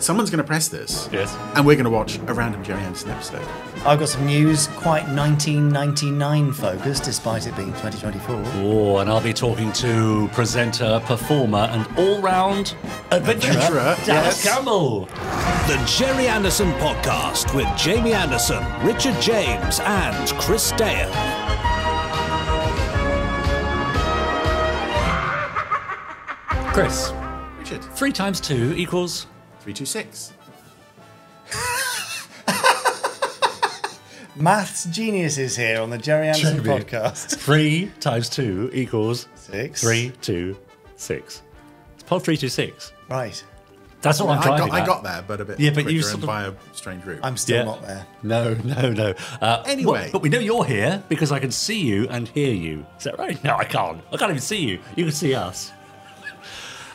someone's going to press this. Yes. And we're going to watch a random Gerry Anderson episode. I've got some news, quite 1999 focused, despite it being 2024. Oh, and I'll be talking to presenter, performer, and all-round adventurer, Dallas Campbell. The Gerry Anderson Podcast with Jamie Anderson, Richard James, and Chris Dale. Chris, Richard. 3 times 2 equals... 326. Maths geniuses here on the Gerry Anderson Podcast. 3 times 2 equals... 6. 3, 2, 6. It's pod 326. Right. That's what I'm driving I at. got there, but a bit but quicker you and sort of... by a strange route. I'm still not there. No. Anyway. But we know you're here because I can see you and hear you. Is that right? No, I can't. I can't even see you. You can see us.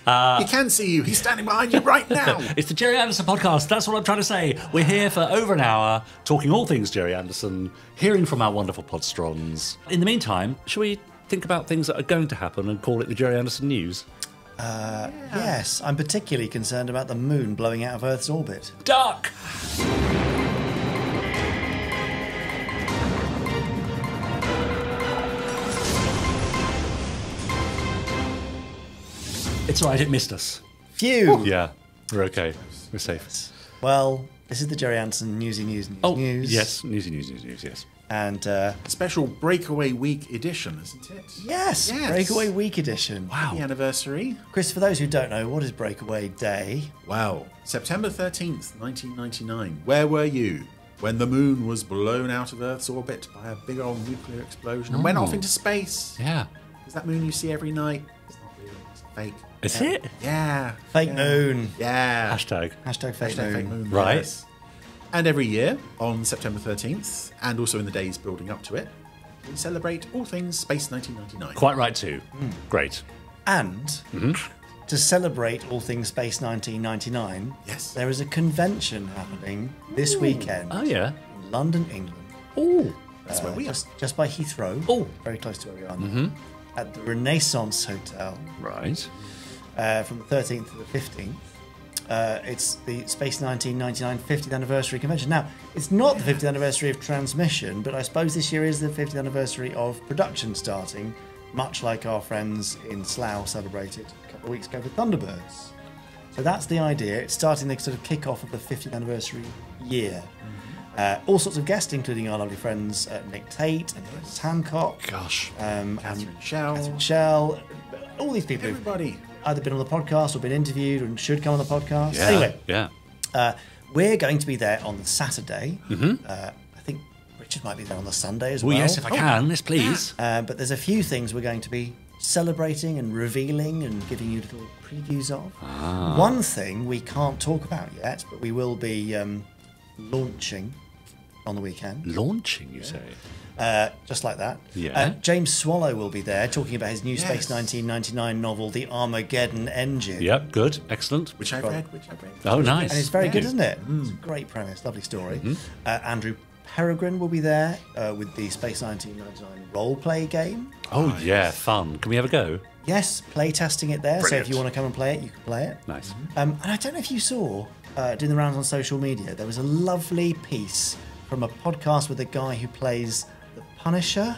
He can see you. He's standing behind you right now. It's the Gerry Anderson Podcast. That's what I'm trying to say. We're here for over an hour, talking all things Gerry Anderson, hearing from our wonderful podsterons. In the meantime, shall we think about things that are going to happen and call it the Gerry Anderson News? Yes, I'm particularly concerned about the moon blowing out of Earth's orbit. Duck! It's all right, it missed us. Phew! Yeah, we're okay. We're safe. Well, this is the Gerry Anderson Newsy News. Yes, newsy news, yes. And, Special Breakaway Week edition, isn't it? yes, Breakaway Week edition. Wow. The anniversary. Chris, for those who don't know, what is Breakaway Day? Wow. September 13th, 1999. Where were you when the moon was blown out of Earth's orbit by a big old nuclear explosion and went off into space? Yeah. Is that moon you see every night? It's not real. It's fake. Is it? Yeah. Fake moon. Yeah. Hashtag. Hashtag fake Hashtag moon. fake moon. Right. Yes. And every year on September 13th, and also in the days building up to it, we celebrate all things Space 1999. Quite right too. Great. And to celebrate all things Space 1999, Yes. there is a convention happening this weekend Oh, yeah. in London, England. Oh. That's where we are. Just by Heathrow. Oh. Very close to where we are now. At the Renaissance Hotel Right. from the 13th to the 15th. It's the Space 1999 50th anniversary convention. Now, it's not the 50th anniversary of transmission, but I suppose this year is the 50th anniversary of production starting, much like our friends in Slough celebrated a couple of weeks ago with Thunderbirds. So that's the idea. It's starting the sort of kick-off of the 50th anniversary year. All sorts of guests, including our lovely friends Nick Tate and Chris Hancock. Gosh. Catherine Shell. Shell, all these people who've Everybody. either been on the podcast or been interviewed and should come on the podcast. Yeah. Anyway, Yeah. we're going to be there on the Saturday. I think Richard might be there on the Sunday as well. Well, yes, if I can. Yes, please. But there's a few things we're going to be celebrating and revealing and giving you little previews of. One thing we can't talk about yet, but we will be launching on the weekend. Launching, you say? Just like that. Yeah. James Swallow will be there talking about his new Space 1999 novel, The Armageddon Engine. Yep, good. Excellent. Which I've read. Oh, nice. And it's very good, isn't it? It's a great premise, lovely story. Andrew Peregrine will be there with the Space 1999 role-play game. Oh, yeah, fun. Can we have a go? Yes, play testing it there, so Brilliant. if you want to come and play it, you can play it. Nice. And I don't know if you saw, doing the rounds on social media, there was a lovely piece from a podcast with a guy who plays the Punisher.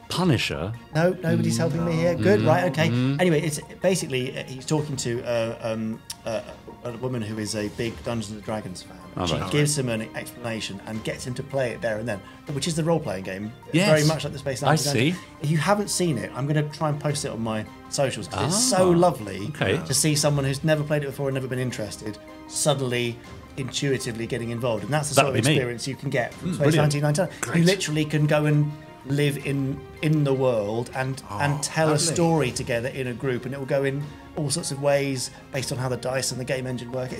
Punisher? No, nobody's helping me here. Good, right, okay. Anyway, it's basically he's talking to a woman who is a big Dungeons and Dragons fan. She gives him an explanation and gets him to play it there and then, which is the role-playing game. Yes. Very much like the Space 1999. I see. If you haven't seen it, I'm going to try and post it on my socials because it's so lovely to see someone who's never played it before and never been interested suddenly intuitively getting involved. And that's the sort of experience you can get from Space 1999. You literally can go and live in the world and tell a story together in a group, and it will go in all sorts of ways based on how the dice and the game engine work.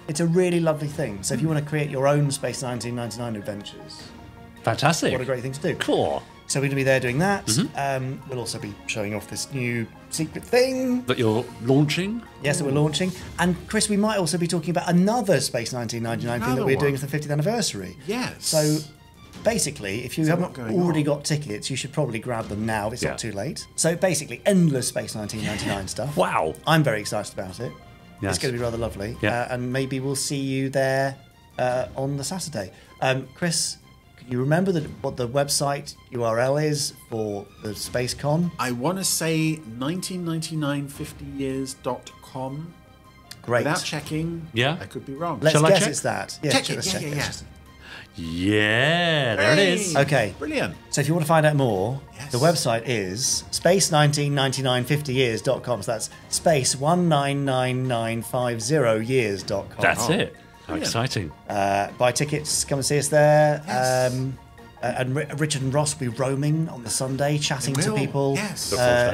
It's a really lovely thing. So if you want to create your own Space 1999 adventures, fantastic. What a great thing to do. Cool. So we're going to be there doing that. We'll also be showing off this new secret thing that you're launching. Yes, that we're launching. And Chris, we might also be talking about another Space 1999 thing that we're doing for the 50th anniversary. Yes. So basically, if you haven't already got tickets, you should probably grab them now if it's not too late. So basically, endless Space 1999 stuff. Wow. I'm very excited about it. It's going to be rather lovely. And maybe we'll see you there on the Saturday. Chris, can you remember what the website URL is for the Space Con? I want to say 199950years.com. Great. Without checking, I could be wrong. Let's Shall I guess check? it's that. Yeah, Check it. Yeah, there it is. Okay. Brilliant. So if you want to find out more, the website is space199950years.com. So that's space 199950years.com. That's it. How exciting. Buy tickets, come and see us there. Yes. And Richard and Ross will be roaming on the Sunday, chatting to people,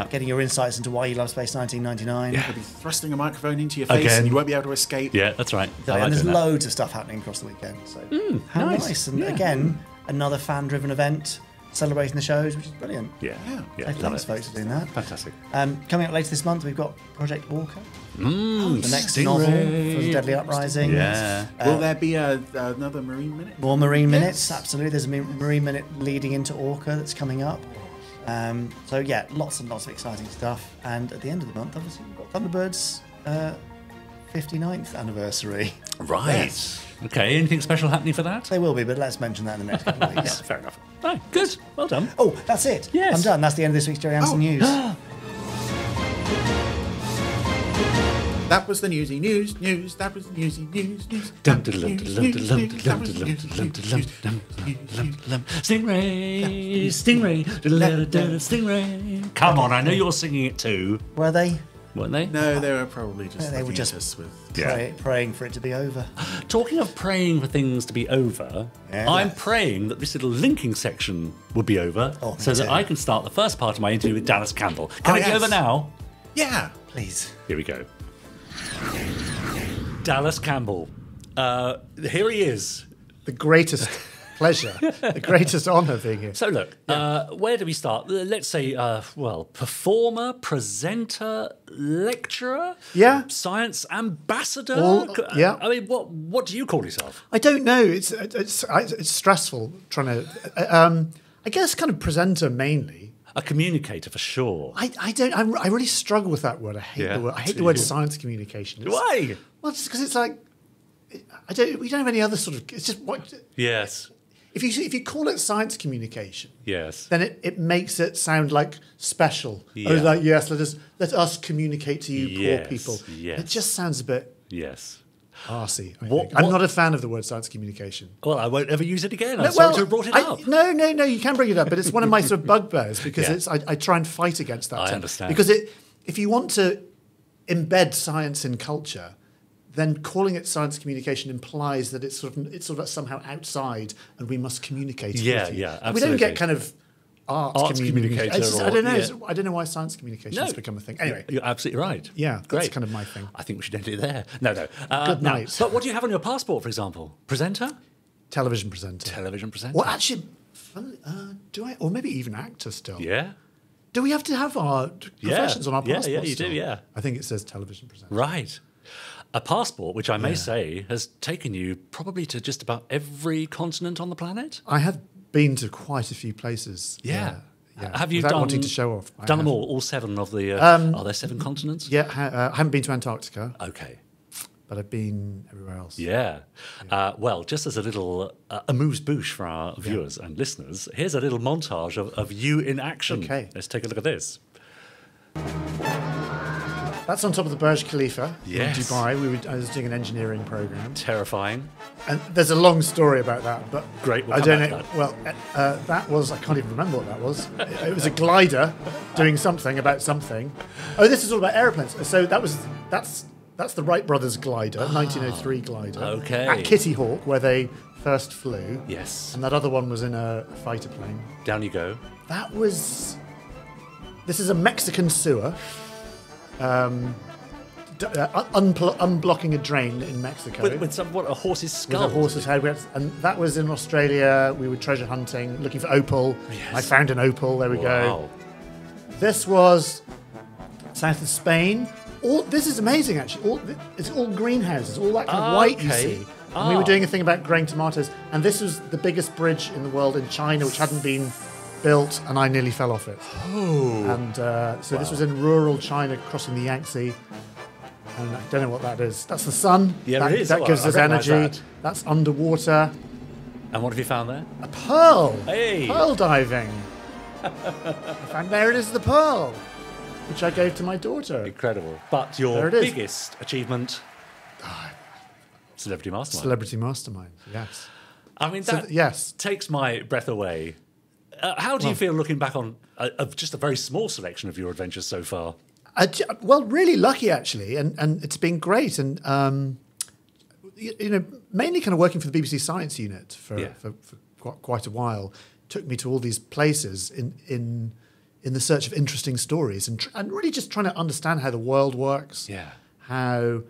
getting your insights into why you love Space 1999. You'll be thrusting a microphone into your face and you won't be able to escape. Yeah, that's right. And there's loads of stuff happening across the weekend. So how nice. And again, another fan-driven event celebrating the shows, which is brilliant. Yeah. So thanks, folks, for doing that. Fantastic. Coming up later this month, we've got Project Orca. The next Stingray. novel from Deadly Uprising. Yeah. Will there be another Marine Minute? More Marine Minutes, absolutely. There's a Marine Minute leading into Orca that's coming up. So yeah, lots and lots of exciting stuff. And at the end of the month, obviously, we've got Thunderbirds' 59th anniversary. Right. Yes. Okay, anything special happening for that? They will be, but let's mention that in the next couple of weeks. Fair enough. Oh, good. Well done. Oh, that's it. Yes. I'm done. That's the end of this week's Gerry Anderson News. That was the newsy news. That was the newsy news. Stingray. Come on, I know you're singing it too. Were they? Weren't they? No, they were probably just They were looking just at us with... praying for it to be over. Talking of praying for things to be over, I'm praying that this little linking section would be over so that I can start the first part of my interview with Dallas Campbell. Can it be over now? Yeah. Please. Here we go. Dallas Campbell. Here he is. The greatest pleasure, the greatest honour being here. So look, where do we start? Let's say, performer, presenter, lecturer, science ambassador. I mean, what do you call yourself? I don't know. It's stressful trying to. I guess kind of presenter mainly. A communicator for sure. I really struggle with that word. I hate the word. I hate the word science communication. Why? Well, just because it's like we don't have any other sort of. It's just what. Yes. If you call it science communication, then it makes it sound like special. Yeah. Like let us communicate to you poor people. Yes. It just sounds a bit arsey. I'm not a fan of the word science communication. Well, I won't ever use it again. I'm sorry to have brought it up. No, you can bring it up, but it's one of my sort of bugbears because I try and fight against that. I understand. Because if you want to embed science in culture, then calling it science communication implies that it's sort of somehow outside and we must communicate with you. Absolutely. We don't get kind of arts communicator. I don't know. Yeah. I don't know why science communication has become a thing. Anyway, you're absolutely right. Yeah, great. That's kind of my thing. I think we should end it there. No. Good night. But what do you have on your passport, for example? Presenter? Television presenter. Television presenter. Well, actually, do I? Or maybe even actor still. Yeah. Do we have to have our professions on our passports? Yeah, you still? do, yeah. I think it says television presenter. Right. A passport, which I may say has taken you probably to just about every continent on the planet. I have been to quite a few places. Yeah. Have you Without wanting to show off? Done them all 7 of the... are there 7 continents? Yeah, I haven't been to Antarctica. Okay. But I've been everywhere else. Yeah. Well, just as a little amuse-bouche for our viewers and listeners, here's a little montage of you in action. Okay. Let's take a look at this. That's on top of the Burj Khalifa in Yes. Dubai. I was doing an engineering program. Terrifying. And there's a long story about that, but Great, we'll I come don't back know. to that. Well, that was, I can't even remember what that was. It was a glider doing something about something. Oh, this is all about airplanes. So that's the Wright brothers glider, 1903 glider. Okay. At Kitty Hawk, where they first flew. Yes. And that other one was in a fighter plane. Down you go. This is a Mexican sewer. Unblocking a drain in Mexico. With a horse's skull. With a horse's head. And that was in Australia. We were treasure hunting, looking for opal. Yes. I found an opal. There we go. This was south of Spain. This is amazing, actually. It's all greenhouses, all that kind of white you see. And we were doing a thing about growing tomatoes. And this was the biggest bridge in the world in China, which hadn't been built, and I nearly fell off it. Oh. And so this was in rural China, crossing the Yangtze. And I don't know what that is. That's the sun. Yeah, that, it is. That gives us energy. That's underwater. And what have you found there? A pearl. Hey. Pearl diving. And there it is, the pearl, which I gave to my daughter. Incredible. But your biggest achievement... Celebrity Mastermind. Celebrity Mastermind, yes. I mean, that takes my breath away. How do you feel looking back on just a very small selection of your adventures so far? Well, really lucky, actually, and it's been great. And, mainly kind of working for the BBC Science Unit for quite a while. Took me to all these places in the search of interesting stories and really just trying to understand how the world works, how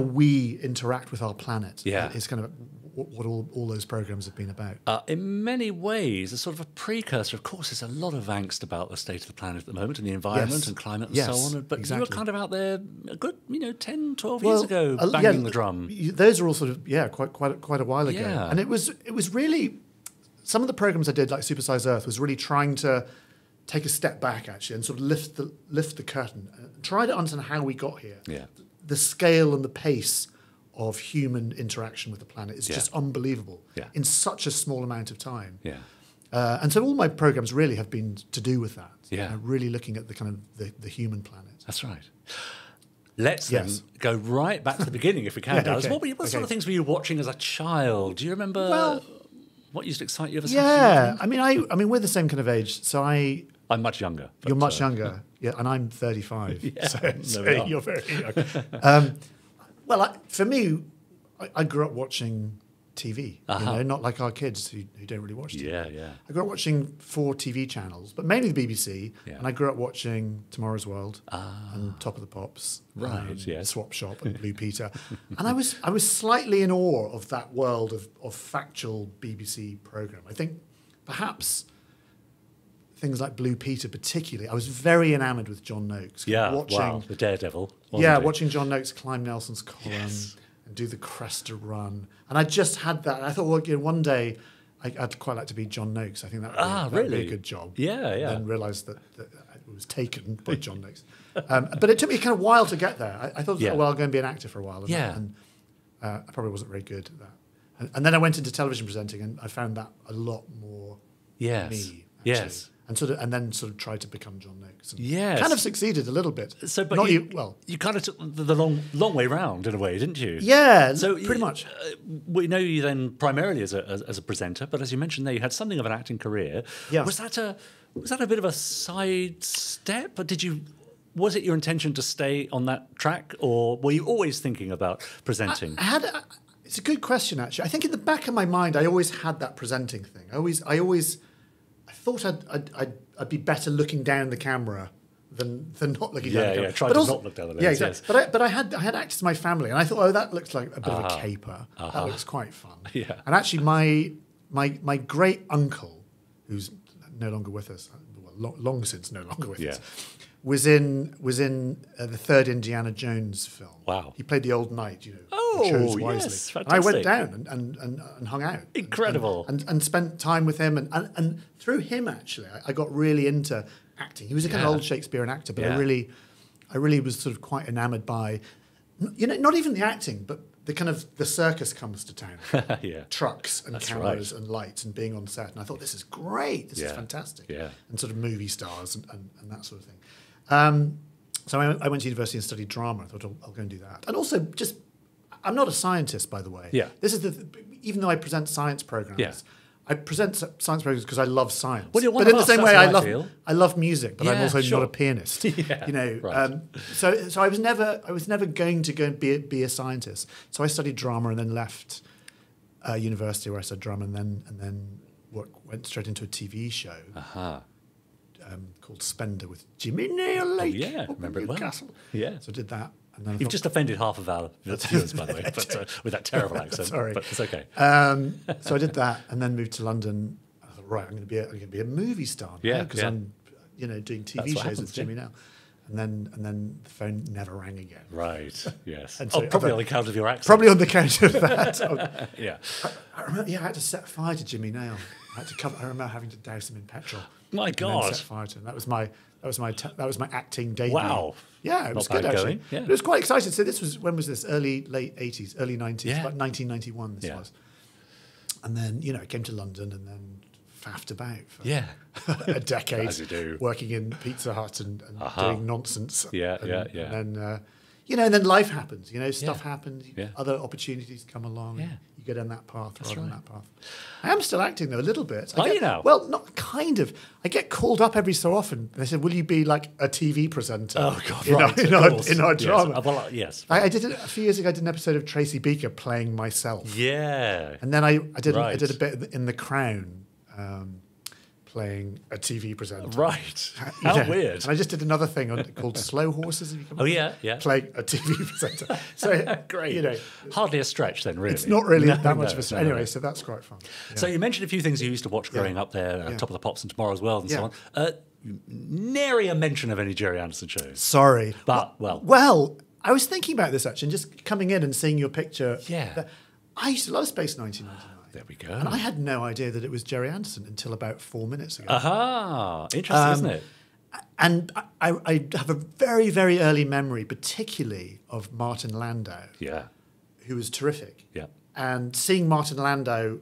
we interact with our planet. Is kind of what all those programs have been about. In many ways, a sort of a precursor. Of course, there's a lot of angst about the state of the planet at the moment and the environment and climate and so on. But you were kind of out there a good, 10, 12 years ago, banging the drum. Those are all sort of, quite a while ago. Yeah. And it was really, some of the programs I did, like Supersize Earth, was really trying to take a step back, actually, and sort of lift the curtain and try to understand how we got here. Yeah. The scale and the pace of human interaction with the planet is just unbelievable in such a small amount of time. Yeah. And so all my programs really have been to do with that. Yeah. Really looking at the kind of the human planet. That's right. Let's then go right back to the beginning, if we can, Dallas. Okay. What sort of things were you watching as a child? Do you remember what used to excite you as a child? I mean, we're the same kind of age, so I'm much younger. You're much younger, and I'm 35. So you're very young. For me, I grew up watching TV. Not like our kids who don't really watch TV. Yeah. I grew up watching 4 TV channels, but mainly the BBC. And I grew up watching Tomorrow's World and Top of the Pops, Swap Shop and Blue Peter. And I was slightly in awe of that world of factual BBC program. I think perhaps things like Blue Peter particularly, I was very enamoured with John Noakes. Watching the Daredevil. Watching John Noakes climb Nelson's column and do the Cresta run. And I just had that. I thought, one day I'd quite like to be John Noakes. I think that would be a good job. Yeah. And then realised that it was taken by John Noakes. But it took me kind of a while to get there. I thought, I'm going to be an actor for a while. And I probably wasn't very good at that. And then I went into television presenting, and I found that a lot more me, actually. Yes. And then tried to become John Noakes. Yes. Kind of succeeded a little bit. So, but you kind of took the long way round in a way, didn't you? Yeah, so pretty much. We know you then primarily as a presenter, but as you mentioned there, you had something of an acting career. Yeah. Was that a bit of a side step? Or was it your intention to stay on that track, or were you always thinking about presenting? It's a good question, actually. I think in the back of my mind, I always had that presenting thing. I thought I'd be better looking down the camera than not looking down the camera. Try to not look down the lens. Yeah, exactly. Yes. But I had actors in my family, and I thought, that looks like a bit of a caper. That looks quite fun. Yeah. And actually, my great uncle, who's no longer with us, long since no longer with us, was in the third Indiana Jones film. Wow. He played the old knight, chose wisely. Yes, fantastic. And I went down and hung out. Incredible. And spent time with him. And through him, actually, I got really into acting. He was a kind of old Shakespearean actor, but I really was sort of quite enamoured by, not even the acting, but the kind of the circus comes to town. Trucks and cameras and lights and being on set. And I thought, this is great. This is fantastic. Yeah. And sort of movie stars and that sort of thing. So I went to university and studied drama. I thought, I'll go and do that. And also I'm not a scientist, by the way. Yeah. This is even though I present science programs, I present science programs because I love science. Well, but in the same way, I love music, but I'm also not a pianist. Right. So I was never going to go and be a scientist. So I studied drama and then left university where I studied drama and then went straight into a TV show. Called Spender with Jimmy Nail Lake. Oh, yeah, remember it well. Castle. Yeah. So I did that. And then You've just offended half of our viewers, by the way, with that terrible accent. Sorry. But it's okay. So I did that and then moved to London. I thought, right, I'm going to be a movie star because I'm doing TV shows with Jimmy now. And then the phone never rang again. Right, yes. And so probably on account of your accent. Probably on the account of that. Yeah. I remember, I had to set fire to Jimmy Nail. I remember having to douse him in petrol. My God. And then set fire to him. That was my that was my acting debut. Wow. Yeah, it was Not good bad actually. going, yeah. It was quite exciting. So this was, when was this? Late 80s, early 90s, Yeah. about 1991 this was. And then, I came to London and then faffed about for a decade. As you do. Working in Pizza Hut and doing nonsense. Yeah. And then, and then life happens, stuff happens, Yeah. other opportunities come along. Yeah. And you go down that path rather than right. that path. I am still acting though, a little bit. Are you now? Well, not kind of. I get called up every so often. They said, will you be like a TV presenter? Oh, God, in our drama. Yes. Well, yes. I did it a few years ago. I did an episode of Tracy Beaker playing myself. Yeah. And then I did Right. a bit in The Crown, playing a TV presenter. Right. How weird. And I just did another thing called Slow Horses. Have you come Oh, across yeah. Playing a TV presenter. So Great. Hardly a stretch then, really. it's not really No, that much no, of a stretch. no, no. Anyway, so that's quite fun. Yeah. So you mentioned a few things you used to watch growing up there, Top of the Pops and Tomorrow's World and so on. Nary a mention of any Gerry Anderson shows. Sorry. But, Well, I was thinking about this actually, and just coming in and seeing your picture. Yeah. I used to love Space 1999. There we go. And I had no idea that it was Gerry Anderson until about 4 minutes ago. Aha. Interesting, isn't it? And I have a very, very early memory, particularly of Martin Landau, Yeah. who was terrific. Yeah. And seeing Martin Landau,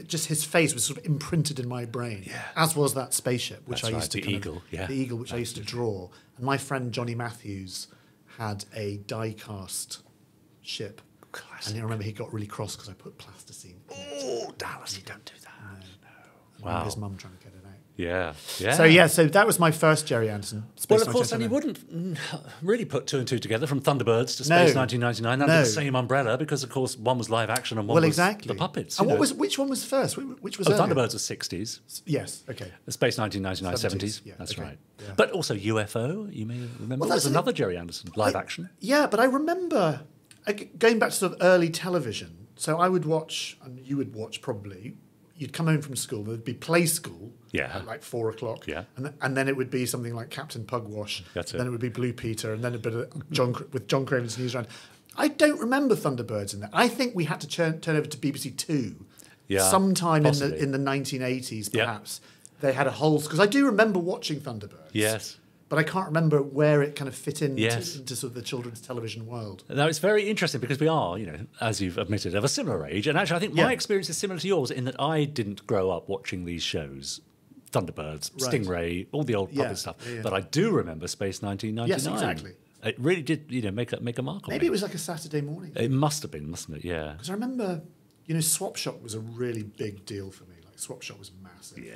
just his face was sort of imprinted in my brain, as was that spaceship, which That's I right, used to the eagle, the eagle, which I used to draw. And my friend Johnny Matthews had a die-cast ship. Classic. And I remember he got really cross because I put plasticine in it. Oh, Dallas, you don't do that. No. Wow. His mum trying to get it out. Yeah. So that was my first Gerry Anderson. Well, of course, and you wouldn't really put two and two together from Thunderbirds to Space 1999 under the same umbrella because, of course, one was live action and one was the puppets. And which one was first? Which was earlier? Thunderbirds was 60s. Yes, okay. Space 1999, 70s. Yeah, That's okay. right. Yeah. But also UFO, you may remember. There's another Gerry Anderson live action. Yeah, but I remember going back to sort of early television. So I would watch, and you would watch probably. You'd come home from school. There'd be play school. At like 4 o'clock. Yeah. And then it would be something like Captain Pugwash. That's it. Then it would be Blue Peter, and then a bit of John Craven's News Round. I don't remember Thunderbirds in that. I think we had to turn over to BBC Two. Sometime possibly. in the 1980s, perhaps. They had a whole because I do remember watching Thunderbirds. Yes. But I can't remember where it kind of fit into sort of the children's television world. Now, it's very interesting because we are, as you've admitted, of a similar age. And actually, I think my experience is similar to yours in that I didn't grow up watching these shows. Thunderbirds, Stingray, all the old puppet stuff. Yeah. But I do remember Space 1999. Yes, exactly. It really did, make a mark on me. Maybe it was like a Saturday morning. It must have been, mustn't it? Yeah. Because I remember, Swap Shop was a really big deal for me. Like, Swap Shop was massive. Yeah.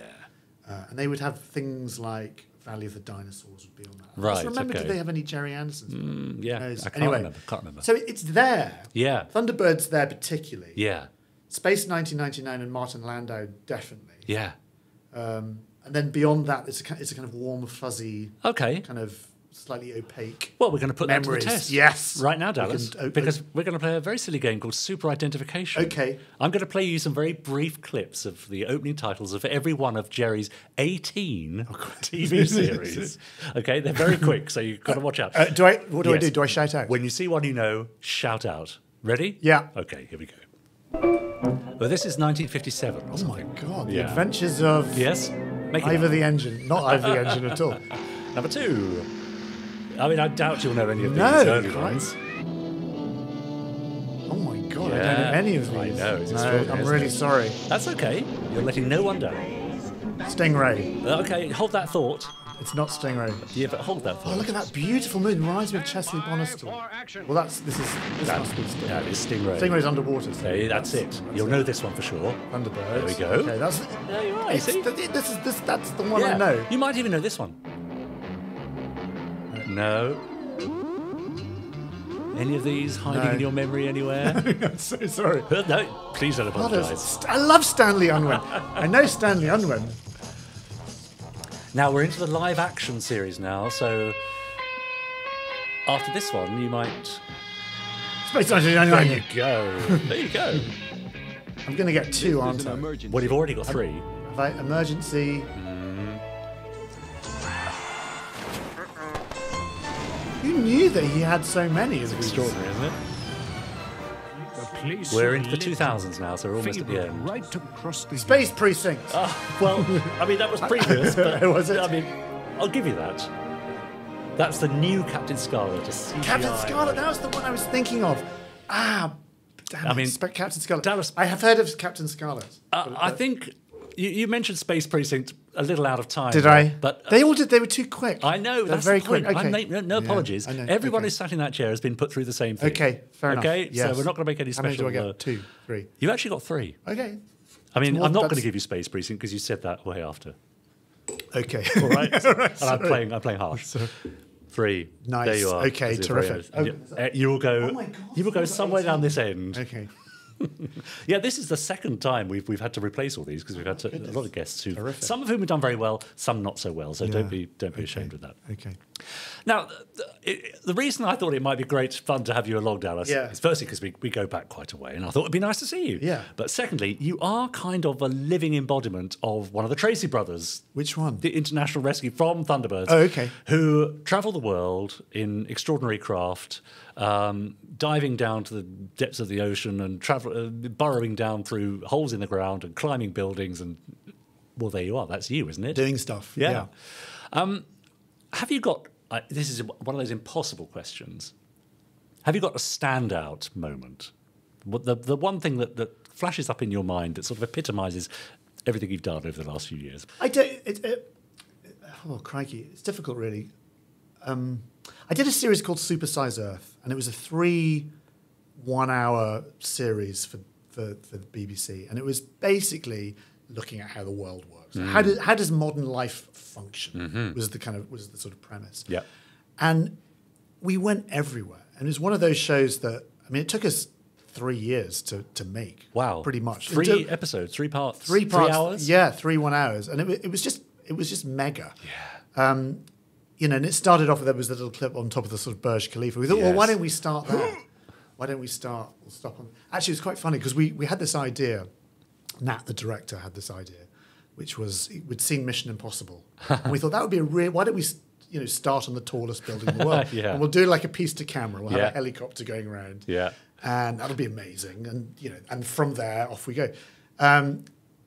And they would have things like Valley of the Dinosaurs would be on that. Right, I just remember, did they have any Gerry Andersons? I can't remember. So it's there. Yeah. Thunderbirds there particularly. Yeah. Space 1999 and Martin Landau definitely. Yeah. And then beyond that, it's a kind of warm, fuzzy, kind of slightly opaque. Well, we're going to put memories. that to the test. Yes. Right now, Dallas. Because we're going to play a very silly game called Super Identification. Okay. I'm going to play you some very brief clips of the opening titles of every one of Gerry's 18 TV series. Okay, they're very quick, so you've got to watch out. What do I do? Do I shout out? When you see one you know, shout out. Ready? Yeah. Okay, here we go. Well, this is 1957. Oh my God! The Adventures of Ivor the Engine, not Ivor the Engine at all. Number 2. I mean, I doubt you'll know any of these early ones. Oh my God! I don't know any of these. I know. It's I'm really sorry. That's okay. You're letting no one down. Stingray. Okay, hold that thought. It's not Stingray. Yeah, but hold that thought. Oh, look at that beautiful moon. Reminds me of Chesley Bonestell. Well, this must be Stingray. That is Stingray. Stingray's underwater. So okay, that's it. You'll know this one for sure. Thunderbirds. There we go. Okay, that's. Yeah, you're right. See? That's the one I know. You might even know this one. No. Any of these hiding in your memory anywhere? I'm so sorry. No, please don't apologise. I love Stanley Unwin. I know Stanley Unwin. Now we're into the live action series now, so after this one you might. Space 1999. There you go. There you go. I'm going to get 2, aren't I? Well, you've already got 3. Have I? Emergency. Who knew that he had so many of these? Extraordinary, isn't it? We're into the 2000s now, so we're almost at the end. Space Precinct. Well, I mean, that was previous, but was it? I mean, I'll give you that. That's the new Captain Scarlet. Captain Scarlet, that was the one I was thinking of. Damn it, Captain Scarlet. Dallas, I have heard of Captain Scarlet. I think you mentioned Space Precinct a little out of time. Did I? But they all did. They were too quick. I know. They're that's very the point. quick. Okay. No apologies. I know. Everyone who's sat in that chair has been put through the same thing. Okay, fair enough. Okay, yes. so we're not going to make any special. How many do I get? 2, 3. You actually got 3. Okay. I mean, I'm not going to give you Space Precinct because you said that way after. Okay. All right. And I'm playing harsh. 3. Nice. There you are. Okay, terrific. You will go. Oh my God, you will go somewhere down this end. Okay. Yeah, this is the second time we've had to replace all these because we've had a lot of guests who, some of whom have done very well, some not so well. So don't be ashamed of that. Okay. Now, the reason I thought it might be great fun to have you along, Dallas, is firstly because we go back quite a way, and I thought it'd be nice to see you. Yeah. But secondly, you are kind of a living embodiment of one of the Tracy brothers. Which one? The international rescue from Thunderbirds. Oh, okay. Who travel the world in extraordinary craft, diving down to the depths of the ocean and burrowing down through holes in the ground and climbing buildings. And, well, there you are. That's you, isn't it? Doing stuff. Yeah. Have you got... this is one of those impossible questions. Have you got a standout moment? The one thing that flashes up in your mind that sort of epitomises everything you've done over the last few years? I don't... oh, crikey. It's difficult, really. I did a series called Super Size Earth, and it was a 3 one-hour series for the BBC, and it was basically looking at how the world works. How does modern life function? Was the sort of premise. Yeah, and we went everywhere, and it was one of those shows that it took us 3 years to make. Wow, pretty much 3 episodes, 3 parts, 3 parts, 3 hours. Yeah, 3 1 hours, and it was just mega. Yeah. And it started off with there was a little clip on top of the sort of Burj Khalifa. We thought, well, why don't we start there? Why don't we stop on... Actually, it was quite funny because we had this idea. Nat, the director, had this idea, which was we'd seen Mission Impossible. And we thought that would be why don't we start on the tallest building in the world? And we'll do like a piece to camera. We'll have a helicopter going around. Yeah. And that'll be amazing. And, and from there, off we go.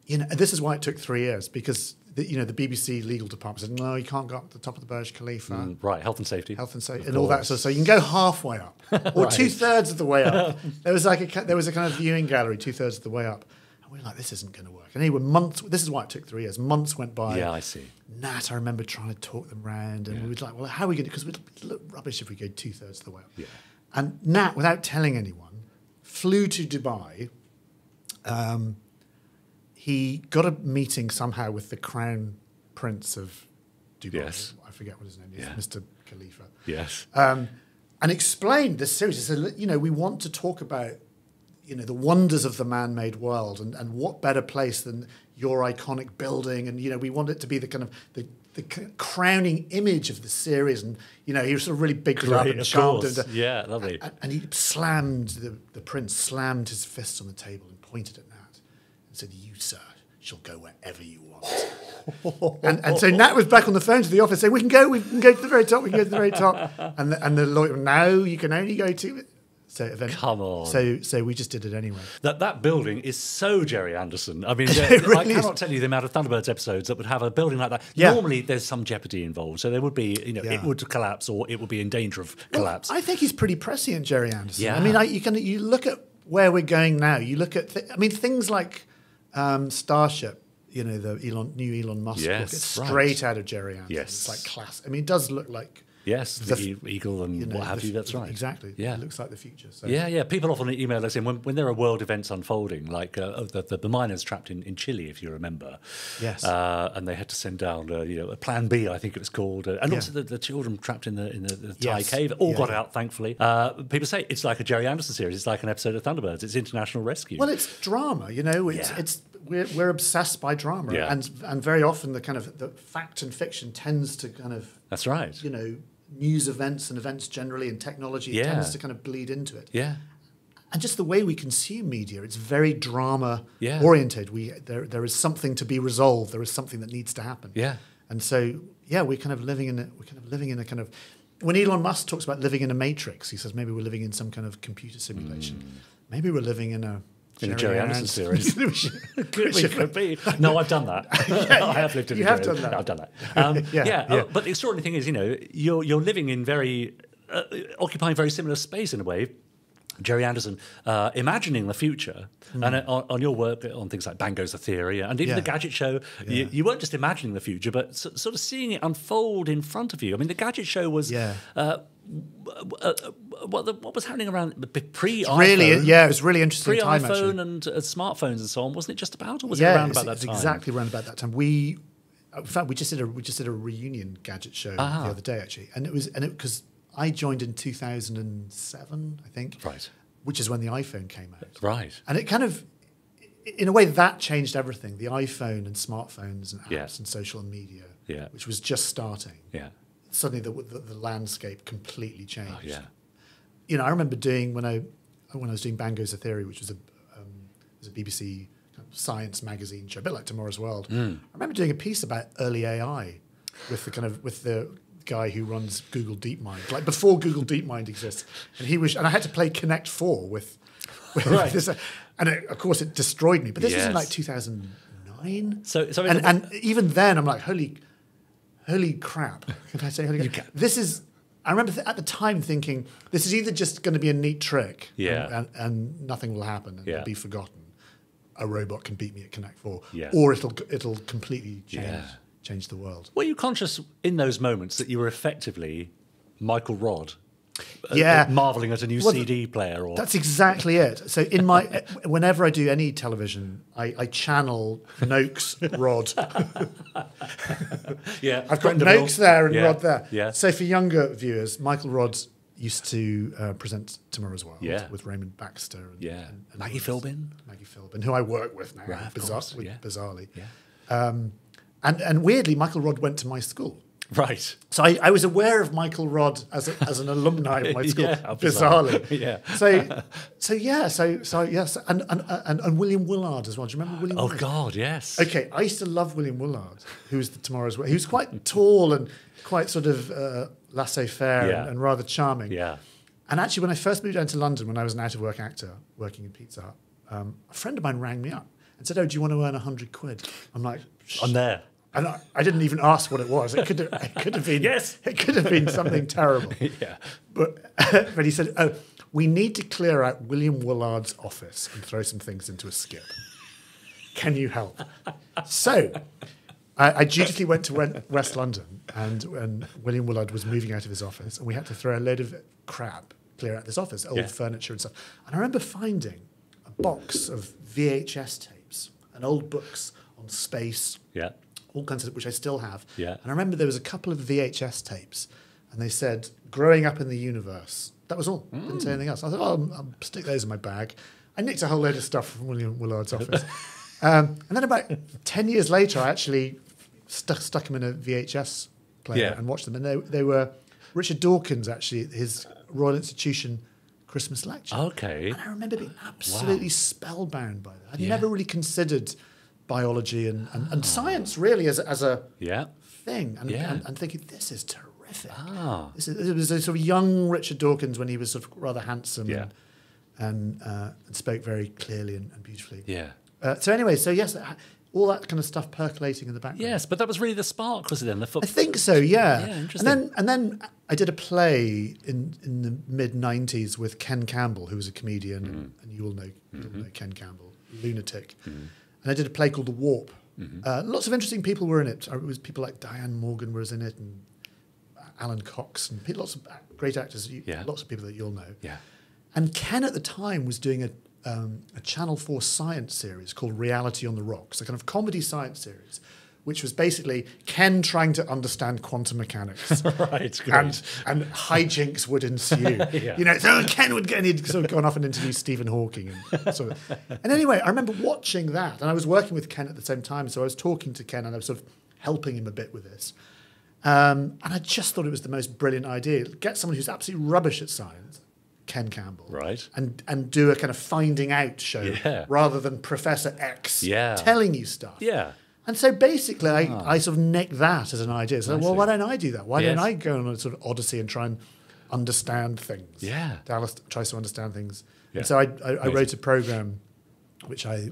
This is why it took 3 years, because... the BBC legal department said, no, you can't go up to the top of the Burj Khalifa. Right, health and safety. And all that. So you can go halfway up or 2/3 of the way up. There was a kind of viewing gallery 2/3 of the way up. And we were like, this isn't going to work. And anyway, this is why it took 3 years. Months went by. Yeah, I see. Nat, I remember trying to talk them round. And we were like, well, how are we going to, because we'd look rubbish if we go 2/3 of the way up. Yeah. And Nat, without telling anyone, flew to Dubai. He got a meeting somehow with the Crown Prince of Dubai. Yes. I forget what his name is, Mr. Khalifa. Yes. And explained this series. He said, we want to talk about, the wonders of the man-made world, and what better place than your iconic building. And, we want it to be the kind of the crowning image of the series. And, he was sort of really big up and charmed. Yeah, lovely. And he slammed, the prince slammed his fists on the table and pointed at Nat. And said, you, sir, shall go wherever you want. and so Nat was back on the phone to the office saying, we can go to the very top, we can go to the very top. And the lawyer, no, you can only go to... So eventually, come on. So we just did it anyway. That building is so Gerry Anderson. I mean, really I cannot tell you the amount of Thunderbirds episodes that would have a building like that. Yeah. Normally, there's some jeopardy involved, so there would be, it would collapse or it would be in danger of collapse. I think he's pretty prescient, Gerry Anderson. Yeah. I mean, you look at where we're going now. You look at, things like Starship. The new Elon Musk book. It's straight out of Gerry Anderson. Yes. It's like class. I mean, it does look like. Yes, the eagle and what have you. That's right. Exactly. Yeah, it looks like the future. So. Yeah. People often email us in when there are world events unfolding, like the miners trapped in Chile, if you remember. Yes. And they had to send down a Plan B, I think it was called, and also the children trapped in the Thai cave all got out, thankfully. People say it's like a Gerry Anderson series. It's like an episode of Thunderbirds. It's international rescue. Well, it's drama. It's we're obsessed by drama, and very often the kind of the fact and fiction tends to kind of. That's right. News events and events generally and technology tends to kind of bleed into it. Yeah. And just the way we consume media, it's very drama oriented. There is something to be resolved. There is something that needs to happen. Yeah. And so we're kind of living in a kind of when Elon Musk talks about living in a matrix, he says maybe we're living in some kind of computer simulation. Maybe we're living in a in a Gerry Anderson series. Could be. No, I've done that. I have lived in you a have Gerry. done that. No, I've done that. But the extraordinary thing is, you're living in very occupying very similar space in a way. Gerry Anderson, imagining the future, and on your work on things like Bang Goes the Theory, and even the Gadget Show, you weren't just imagining the future, but sort of seeing it unfold in front of you. I mean, the Gadget Show was what was happening around pre-iPhone? Really, it was really interesting time, actually. Pre-iPhone and smartphones and so on, wasn't it just about, or was it around about that time? Exactly around about that time. In fact, we just did a reunion Gadget Show the other day, actually, and it because I joined in 2007, I think. Right. Which is when the iPhone came out. Right. And it kind of, in a way, that changed everything. The iPhone and smartphones and apps and social media, which was just starting. Yeah. Suddenly the landscape completely changed. Oh, yeah. I remember doing, when I was doing Bang Goes the Theory, which was a BBC kind of science magazine show, a bit like Tomorrow's World. I remember doing a piece about early AI with the guy who runs Google DeepMind, like before Google DeepMind exists, and I had to play Connect 4 with this, and of course it destroyed me. But this was in like 2009. And even then I'm like, holy crap! Can I say holy crap? This is. I remember at the time thinking, this is either just going to be a neat trick, and nothing will happen, and it'll be forgotten. A robot can beat me at Connect 4, or it'll completely change the world. Were you conscious in those moments that you were effectively Michael Rodd, marvelling at a new CD player? Or that's exactly it. So whenever I do any television, I channel Noakes, Rodd. I've got Noakes there and Rodd there. Yeah. So for younger viewers, Michael Rodd used to present Tomorrow's World with Raymond Baxter and Maggie Philbin, who I work with now, bizarrely. Yeah. And weirdly, Michael Rodd went to my school. Right. So I was aware of Michael Rodd as an alumni of my school, bizarrely. Yes. And William Willard as well. Do you remember William Willard? Oh, God, yes. Okay, I used to love William Willard, who was the Tomorrow's World. He was quite tall and quite sort of laissez-faire and rather charming. Yeah. And actually, when I first moved down to London, when I was an out-of-work actor working in Pizza Hut, a friend of mine rang me up and said, "Oh, do you want to earn 100 quid?" I'm like, I'm there. And I didn't even ask what it was. It could have been It could have been something terrible. But he said, "Oh, we need to clear out William Willard's office and throw some things into a skip. Can you help?" So I dutifully went to West London, and William Willard was moving out of his office, and we had to throw a load of crap, clear out this office, old furniture and stuff. And I remember finding a box of VHS tapes and old books on space. Yeah. All kinds of, which I still have. Yeah. And I remember there was a couple of VHS tapes, and they said, "Growing up in the universe." That was all. Didn't say anything else. I thought, I'll stick those in my bag. I nicked a whole load of stuff from William Willard's office. And then about 10 years later, I actually stuck them in a VHS player and watched them. And they were Richard Dawkins, actually, his Royal Institution Christmas lecture. Okay. And I remember being absolutely spellbound by that. I'd never really considered biology and science really as a thing, and thinking, this is terrific. It was a sort of young Richard Dawkins when he was sort of rather handsome and spoke very clearly and beautifully. So anyway, yes, all that kind of stuff percolating in the background. Yes, but that was really the spark, was it then? I think so, yeah. Interesting. And then I did a play in the mid-90s with Ken Campbell, who was a comedian, and you all know Ken Campbell, lunatic. And I did a play called The Warp. Lots of interesting people were in it. It was people like Diane Morgan was in it, and Alan Cox, and lots of great actors, lots of people that you'll know. Yeah. And Ken at the time was doing a Channel 4 science series called Reality on the Rocks, a kind of comedy science series, which was basically Ken trying to understand quantum mechanics. Right, great. And hijinks would ensue. So Ken would get, and he'd sort of gone off and interview Stephen Hawking. And anyway, I remember watching that, and I was working with Ken at the same time, so I was talking to Ken, and I was sort of helping him a bit with this. And I just thought it was the most brilliant idea. Get someone who's absolutely rubbish at science, Ken Campbell, right, and do a kind of finding out show rather than Professor X telling you stuff. Yeah. And so basically, I sort of nicked that as an idea. So, why don't I do that? Why don't I go on a sort of odyssey and try and understand things? Yeah. Dallas tries to understand things. Yeah. And so I wrote a program which I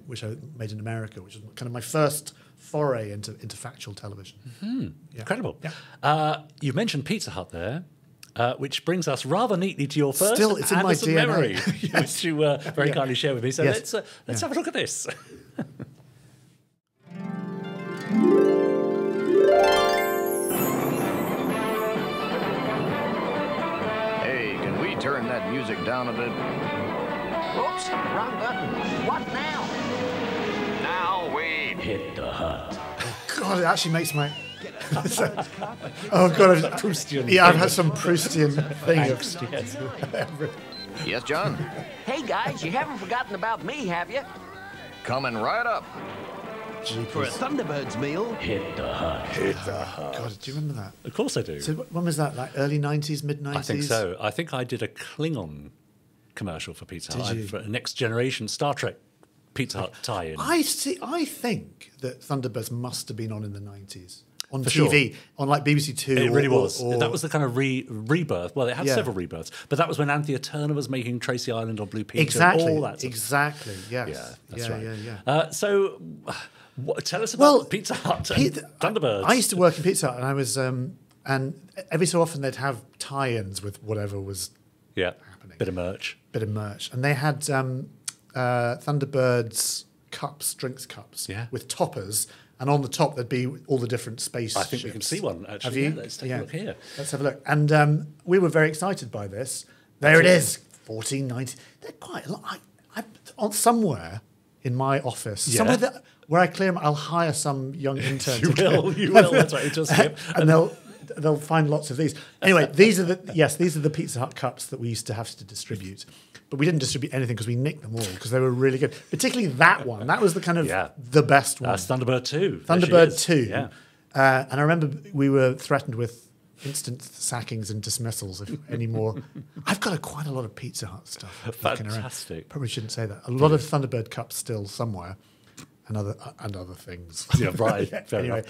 made in America, which was kind of my first foray into factual television. Yeah. Incredible. Yeah. You mentioned Pizza Hut there, which brings us rather neatly to your first it's in Anderson my DNA. memory, Yes. which you very kindly shared with me. So Yes. let's have a look at this. Hey, can we turn that music down a bit? Oops, wrong button. What now? Now we Hit the hut. God, it actually makes my... oh, God. Proustian. Yeah, I've had some Proustian thing. Angst, yes. Yes, John? Hey, guys, you haven't forgotten about me, have you? Coming right up. For a Thunderbirds meal. Hit the hut. God, do you remember that? Of course I do. So when was that? Like early 90s, mid 90s? I think so. I think I did a Klingon commercial for Pizza Hut. Did you? For a Next Generation Star Trek Pizza Hut tie-in. I think that Thunderbirds must have been on in the 90s. On For TV, sure. on like BBC Two. It really was. or- That was the kind of rebirth. Well, it had Yeah. several rebirths, but that was when Anthea Turner was making Tracy Island on Blue Peter. Exactly. All that stuff. Exactly. Yes. Yeah, that's yeah, right. Yeah. So, tell us about Pizza Hut and Thunderbirds. I used to work in Pizza Hut, and I was, and every so often they'd have tie-ins with whatever was happening. Bit of merch. And they had Thunderbirds cups, drinks cups, with toppers. And on the top, there'd be all the different space I think we ships. can see one, actually. Have you? Yeah, let's take a look here. Let's have a look. And we were very excited by this. There it is, 14.90. They're quite a lot. On somewhere in my office, somewhere where I clear them, I'll hire some young intern. You will. That's right. Just and they'll find lots of these. Anyway, these are the Pizza Hut cups that we used to have to distribute. But we didn't distribute anything because we nicked them all because they were really good. Particularly that one. That was the kind of the best one. That's Thunderbird 2. Thunderbird 2. Yeah. And I remember we were threatened with instant sackings and dismissals if any more. I've got quite a lot of Pizza Hut stuff. Fantastic. Probably shouldn't say that. A lot of Thunderbird cups still somewhere. And other things. Yeah, right. Fair anyway,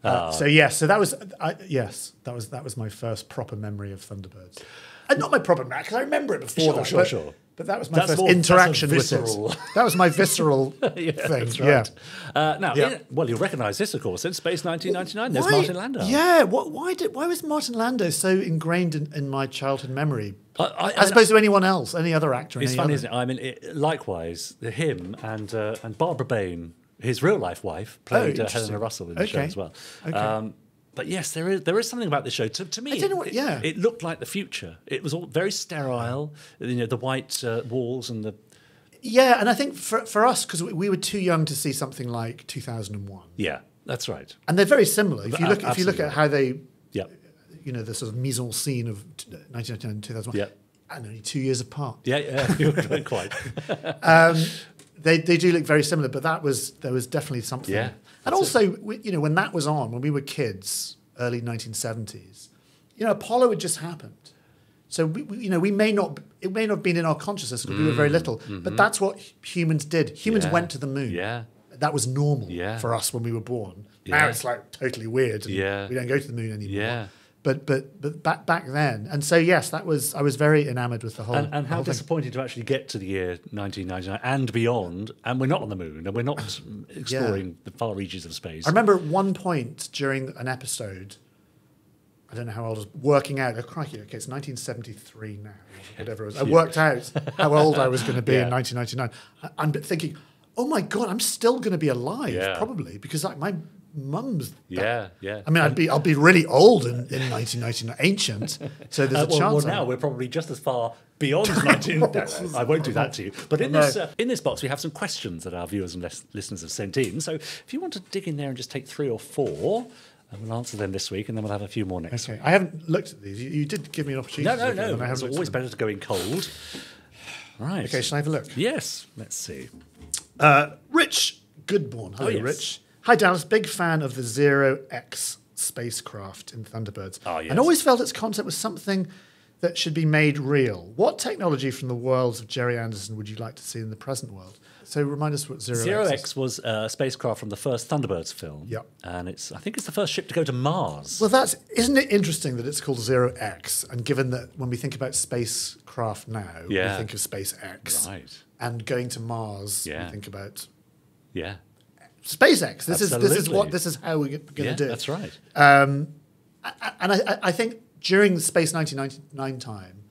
enough. so that was my first proper memory of Thunderbirds. And not my proper memory, because I remember it before Sure. But that was my first interaction with it. That was my visceral thing. That's right. Now, you'll recognise this, of course. In Space 1999, there's Martin Landau. Yeah, why was Martin Landau so ingrained in my childhood memory? As opposed to anyone else, any other actor. It's funny, isn't it? I mean, likewise, him and Barbara Bain, his real-life wife, played Helena Russell in the show as well. Okay. But yes, there is something about this show. To me, it looked like the future. It was all very sterile. The white walls and the... Yeah, and I think for us, because we were too young to see something like 2001. Yeah, that's right. And they're very simlar. If you look at how they... Yeah. The sort of mise en scene of 1999 and 2001. Yeah. And only 2 years apart. Yeah, you're quite. They do look very similar, but there was definitely something. Yeah. And also, when that was on, when we were kids, early 1970s, Apollo had just happened. So we may not have been in our consciousness because we were very little, but that's what humans did. Humans went to the moon. Yeah. That was normal for us when we were born. Yeah. Now it's like totally weird. And we don't go to the moon anymore. Yeah. But back then, and so yes, I was very enamoured with the whole. And how whole disappointed to actually get to the year 1999 and beyond, and we're not on the moon, and we're not exploring the far reaches of space. I remember at one point during an episode, I don't know how old I was, working out. Oh crikey! Okay, it's 1973 now, whatever it was. I worked out how old I was going to be in 1999. I'm thinking, oh my god, I'm still going to be alive probably because like my mum's. Yeah. I mean, I'll be really old in 1999, ancient. So there's a chance. Well, now we're probably just as far beyond 19. I won't do that to you. But in this box, we have some questions that our viewers and listeners have sent in. So if you want to dig in there and just take 3 or 4. And we'll answer them this week, and then we'll have a few more next week. I haven't looked at these. You did give me an opportunity. No. It's always better to go in cold. Right. Okay, shall I have a look? Yes. Let's see. Rich Goodborn. Hello, yes. Rich. Hi, Dallas. Big fan of the Zero X spacecraft in Thunderbirds. Oh, yes. And always felt its concept was something that should be made real. What technology from the worlds of Gerry Anderson would you like to see in the present world? So remind us what Zero X is. was a spacecraft from the first Thunderbirds film. Yep. And I think it's the first ship to go to Mars. Well, isn't it interesting that it's called Zero X? And given that when we think about spacecraft now, we think of SpaceX. Right. And going to Mars, we think about SpaceX. This is how we're going to do it. That's right. And I think during the Space 1999 time,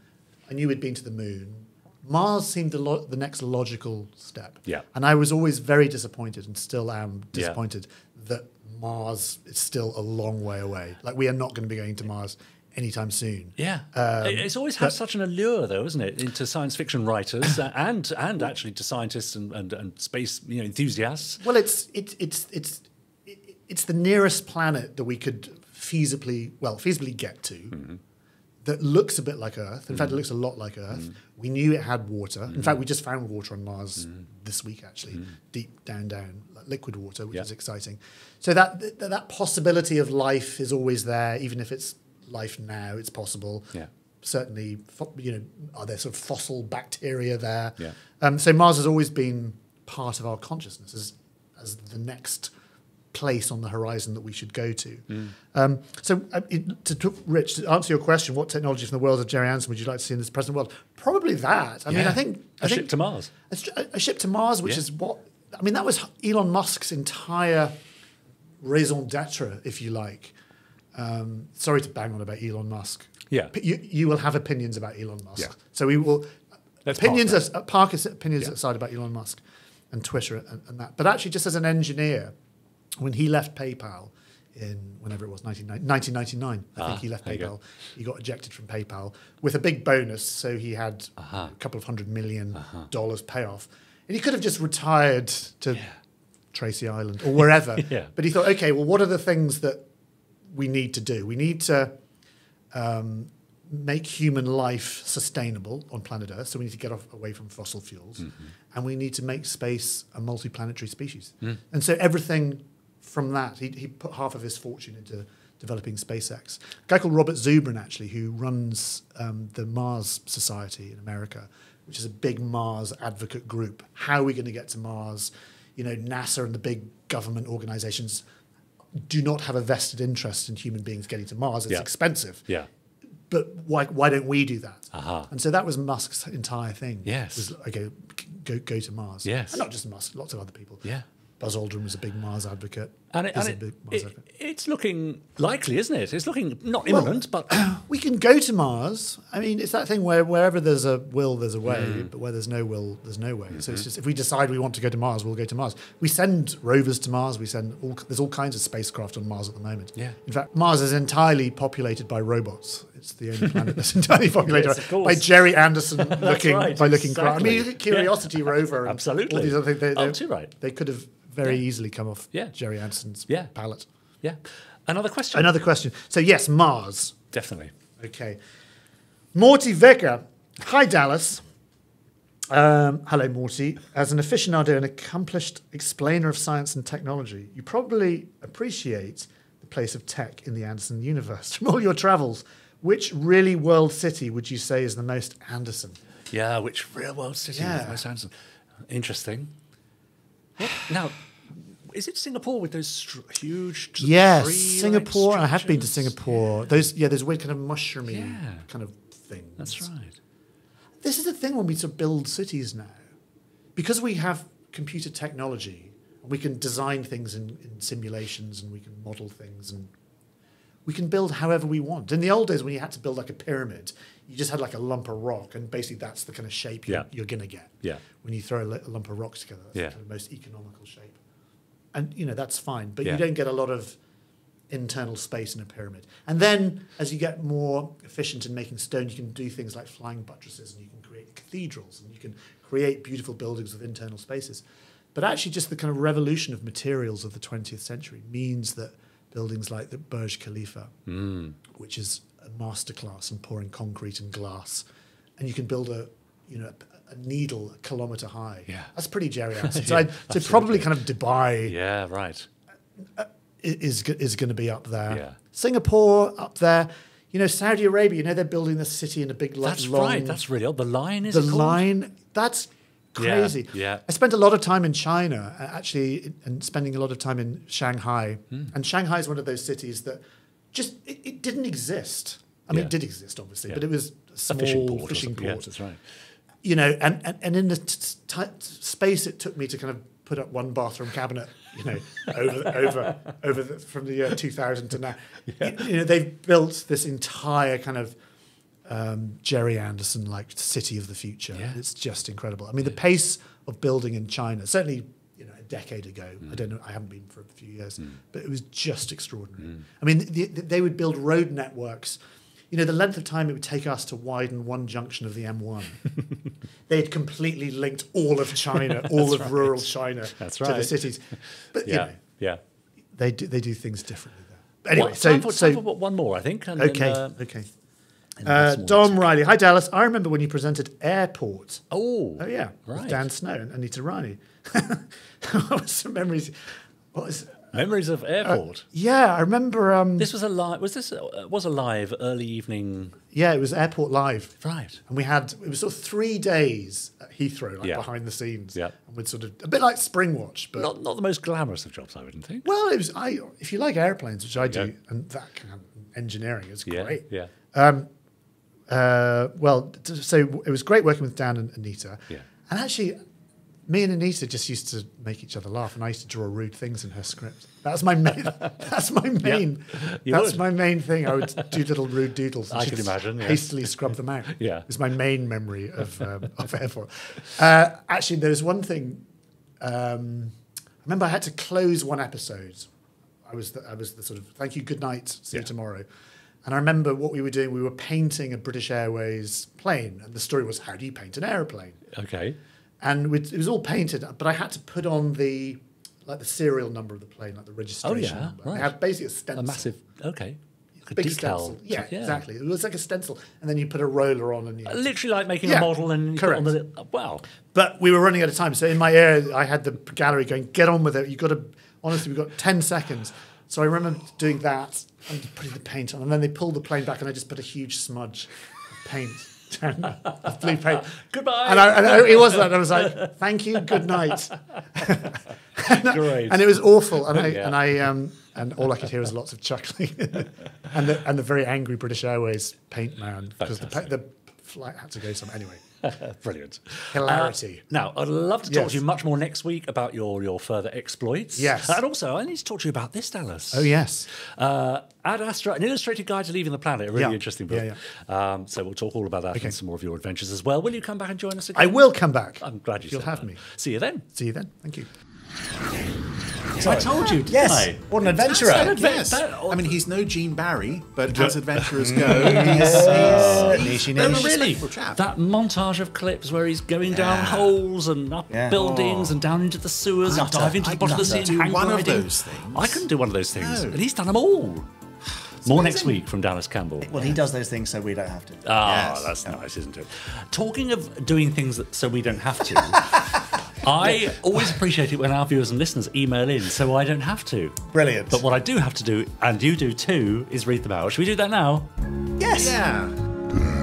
I knew we'd been to the moon. Mars seemed the next logical step. Yeah. And I was always very disappointed, and still am disappointed, that Mars is still a long way away. Like, we are not going to be going to Mars anytime soon. Yeah. It's always had such an allure, though, isn't it, into science fiction writers and actually to scientists and space enthusiasts. Well, it's the nearest planet that we could feasibly get to. That looks a bit like Earth. In fact, it looks a lot like Earth. We knew it had water. In fact, we just found water on Mars this week, actually, deep down, like liquid water, which is exciting. So that possibility of life is always there, even if it's life now. It's possible. Yeah. Certainly, are there sort of fossil bacteria there? Yeah. So Mars has always been part of our consciousness as the next place on the horizon that we should go to. Rich, to answer your question, what technology from the world of Gerry Anderson would you like to see in this present world? Probably that. I mean, I think a ship to Mars. A ship to Mars, which is that was Elon Musk's entire raison d'etre, if you like. Sorry to bang on about Elon Musk. Yeah, you will have opinions about Elon Musk. Yeah. So we will park opinions aside about Elon Musk and Twitter and that. But actually, just as an engineer, when he left PayPal in whenever it was 1999, I think he left PayPal. He got ejected from PayPal with a big bonus, so he had a couple of $100 million payoff, and he could have just retired to Tracy Island or wherever. But he thought, okay, well, what are the things that we need to do? We need to make human life sustainable on planet Earth, so we need to get away from fossil fuels, and we need to make space a multi-planetary species. And so everything from that, he put half of his fortune into developing SpaceX. A guy called Robert Zubrin, actually, who runs the Mars Society in America, which is a big Mars advocate group. How are we going to get to Mars? NASA and the big government organizations do not have a vested interest in human beings getting to Mars. It's expensive. Yeah. But why don't we do that? And so that was Musk's entire thing. Yes. Was, okay, go to Mars. Yes. And not just Musk, lots of other people. Yeah. Buzz Aldrin was a big Mars advocate. It's looking likely, isn't it? It's looking not imminent, but we can go to Mars. I mean, it's that thing where wherever there's a will, there's a way, but where there's no will, there's no way. So it's just, if we decide we want to go to Mars, we'll go to Mars. We send rovers to Mars. There's all kinds of spacecraft on Mars at the moment. Yeah. In fact, Mars is entirely populated by robots. It's the only planet that's entirely populated by Gerry Anderson looking. I mean, Curiosity rover. Absolutely. All these other things. Too right. They could have very easily come off Gerry Anderson's palette. Yeah. Another question. So yes, Mars. Definitely. Okay. Morty Vicker. Hi, Dallas. Hello, Morty. As an aficionado and accomplished explainer of science and technology, you probably appreciate the place of tech in the Anderson universe. From all your travels, which really world city would you say is the most Anderson? Yeah, which real world city is the most Anderson? Interesting. Now, is it Singapore with those huge tree? Yes, Singapore. I have been to Singapore. Those weird kind of mushroomy kind of things. That's right. This is the thing when we sort of build cities now, because we have computer technology, and we can design things in simulations, and we can model things, and we can build however we want. In the old days, when you had to build like a pyramid, you just had like a lump of rock, and basically that's the kind of shape you're going to get. Yeah. When you throw a lump of rocks together, that's the kind of most economical shape. And, that's fine. But you don't get a lot of internal space in a pyramid. And then as you get more efficient in making stone, you can do things like flying buttresses, and you can create cathedrals, and you can create beautiful buildings with internal spaces. But actually just the kind of revolution of materials of the 20th century means that buildings like the Burj Khalifa, which is a masterclass in pouring concrete and glass, and you can build a needle a kilometre high. Yeah, that's pretty Gerry Anderson. So probably kind of Dubai. Yeah, right. Is going to be up there. Yeah. Singapore up there. You know, Saudi Arabia, they're building this city in a big That's long... right, that's real. The Line, is The it called? Line, that's crazy. Yeah. I spent a lot of time in China, actually, and spending a lot of time in Shanghai. And Shanghai is one of those cities that just, it didn't exist. I mean, it did exist, obviously, but it was a small fishing port. Yes, that's right. You know, and in the space it took me to kind of put up one bathroom cabinet, from the year 2000 to now. You know, they've built this entire kind of Gerry Anderson like city of the future. Yeah. It's just incredible. I mean, the pace of building in China, certainly, a decade ago, I don't know, I haven't been for a few years, but it was just extraordinary. I mean, they would build road networks. You know, the length of time it would take us to widen one junction of the M1. They had completely linked all of China, all of rural China to the cities. But, they do things differently there. But anyway, time for one more, I think. And okay. Dom Riley. Hi, Dallas. I remember when you presented Airport. Oh, yeah. Right. With Dan Snow and Anita Rani. What was some memories? Memories of Airport. Yeah, I remember. This was a live. Was a live early evening? Yeah, it was Airport Live. Right. And it was sort of 3 days at Heathrow, behind the scenes. Yeah. And we'd sort of a bit like Springwatch, but not the most glamorous of jobs, I wouldn't think. Well, it was. If you like airplanes, which I do, and that kind of engineering is great. Yeah. So it was great working with Dan and Anita. Yeah. And actually, me and Anita just used to make each other laugh, and I used to draw rude things in her script. That's my main. That's my main. That's my main thing. I would do little rude doodles. I can imagine. Yeah. Hastily scrub them out. Yeah, it's my main memory of Airport. Actually, there was one thing. I remember I had to close one episode. I was the sort of thank you, good night, see you tomorrow. And I remember what we were doing. We were painting a British Airways plane, and the story was how do you paint an aeroplane? Okay. And it was all painted, but I had to put on the serial number of the plane, like the registration number. Right. I had basically a stencil. A massive, okay. A big stencil. Yeah, exactly. It was like a stencil, and then you put a roller on, and literally like making a model and correct. Put on the, wow. But we were running out of time, so in my ear, I had the gallery going, "Get on with it! You got to." Honestly, we've got 10 seconds. So I remember doing that and putting the paint on, and then they pulled the plane back, and I just put a huge smudge of paint. Of blue paint. Goodbye. And it was that. I was like, "Thank you, good night." Great. And it was awful. And all I could hear was lots of chuckling, and the very angry British Airways paint man because the flight had to go somewhere anyway. Brilliant. Hilarity. Now, I'd love to talk to you much more next week about your further exploits. Yes. And also, I need to talk to you about this, Dallas. Oh, yes. Ad Astra, an illustrated guide to leaving the planet. A really interesting book. Yeah. So we'll talk all about that and some more of your adventures as well. Will you come back and join us again? I will come back. I'm glad you'll have me. See you then. See you then. Thank you. I told you, didn't yes. I? What an adventurer. Yes. I mean, he's no Gene Barry, but as adventurers go, he's no, really. That montage of clips where he's going down holes and up buildings and down into the sewers and diving to the bottom of the sea and hang one gliding. of those things. I couldn't do one of those things, and he's done them all. More next week from Dallas Campbell. Well, he does those things so we don't have to. That's nice, isn't it? Talking of doing things so we don't have to, I always appreciate it when our viewers and listeners email in so I don't have to. Brilliant. But what I do have to do, and you do too, is read them out. Should we do that now? Yes. Yeah.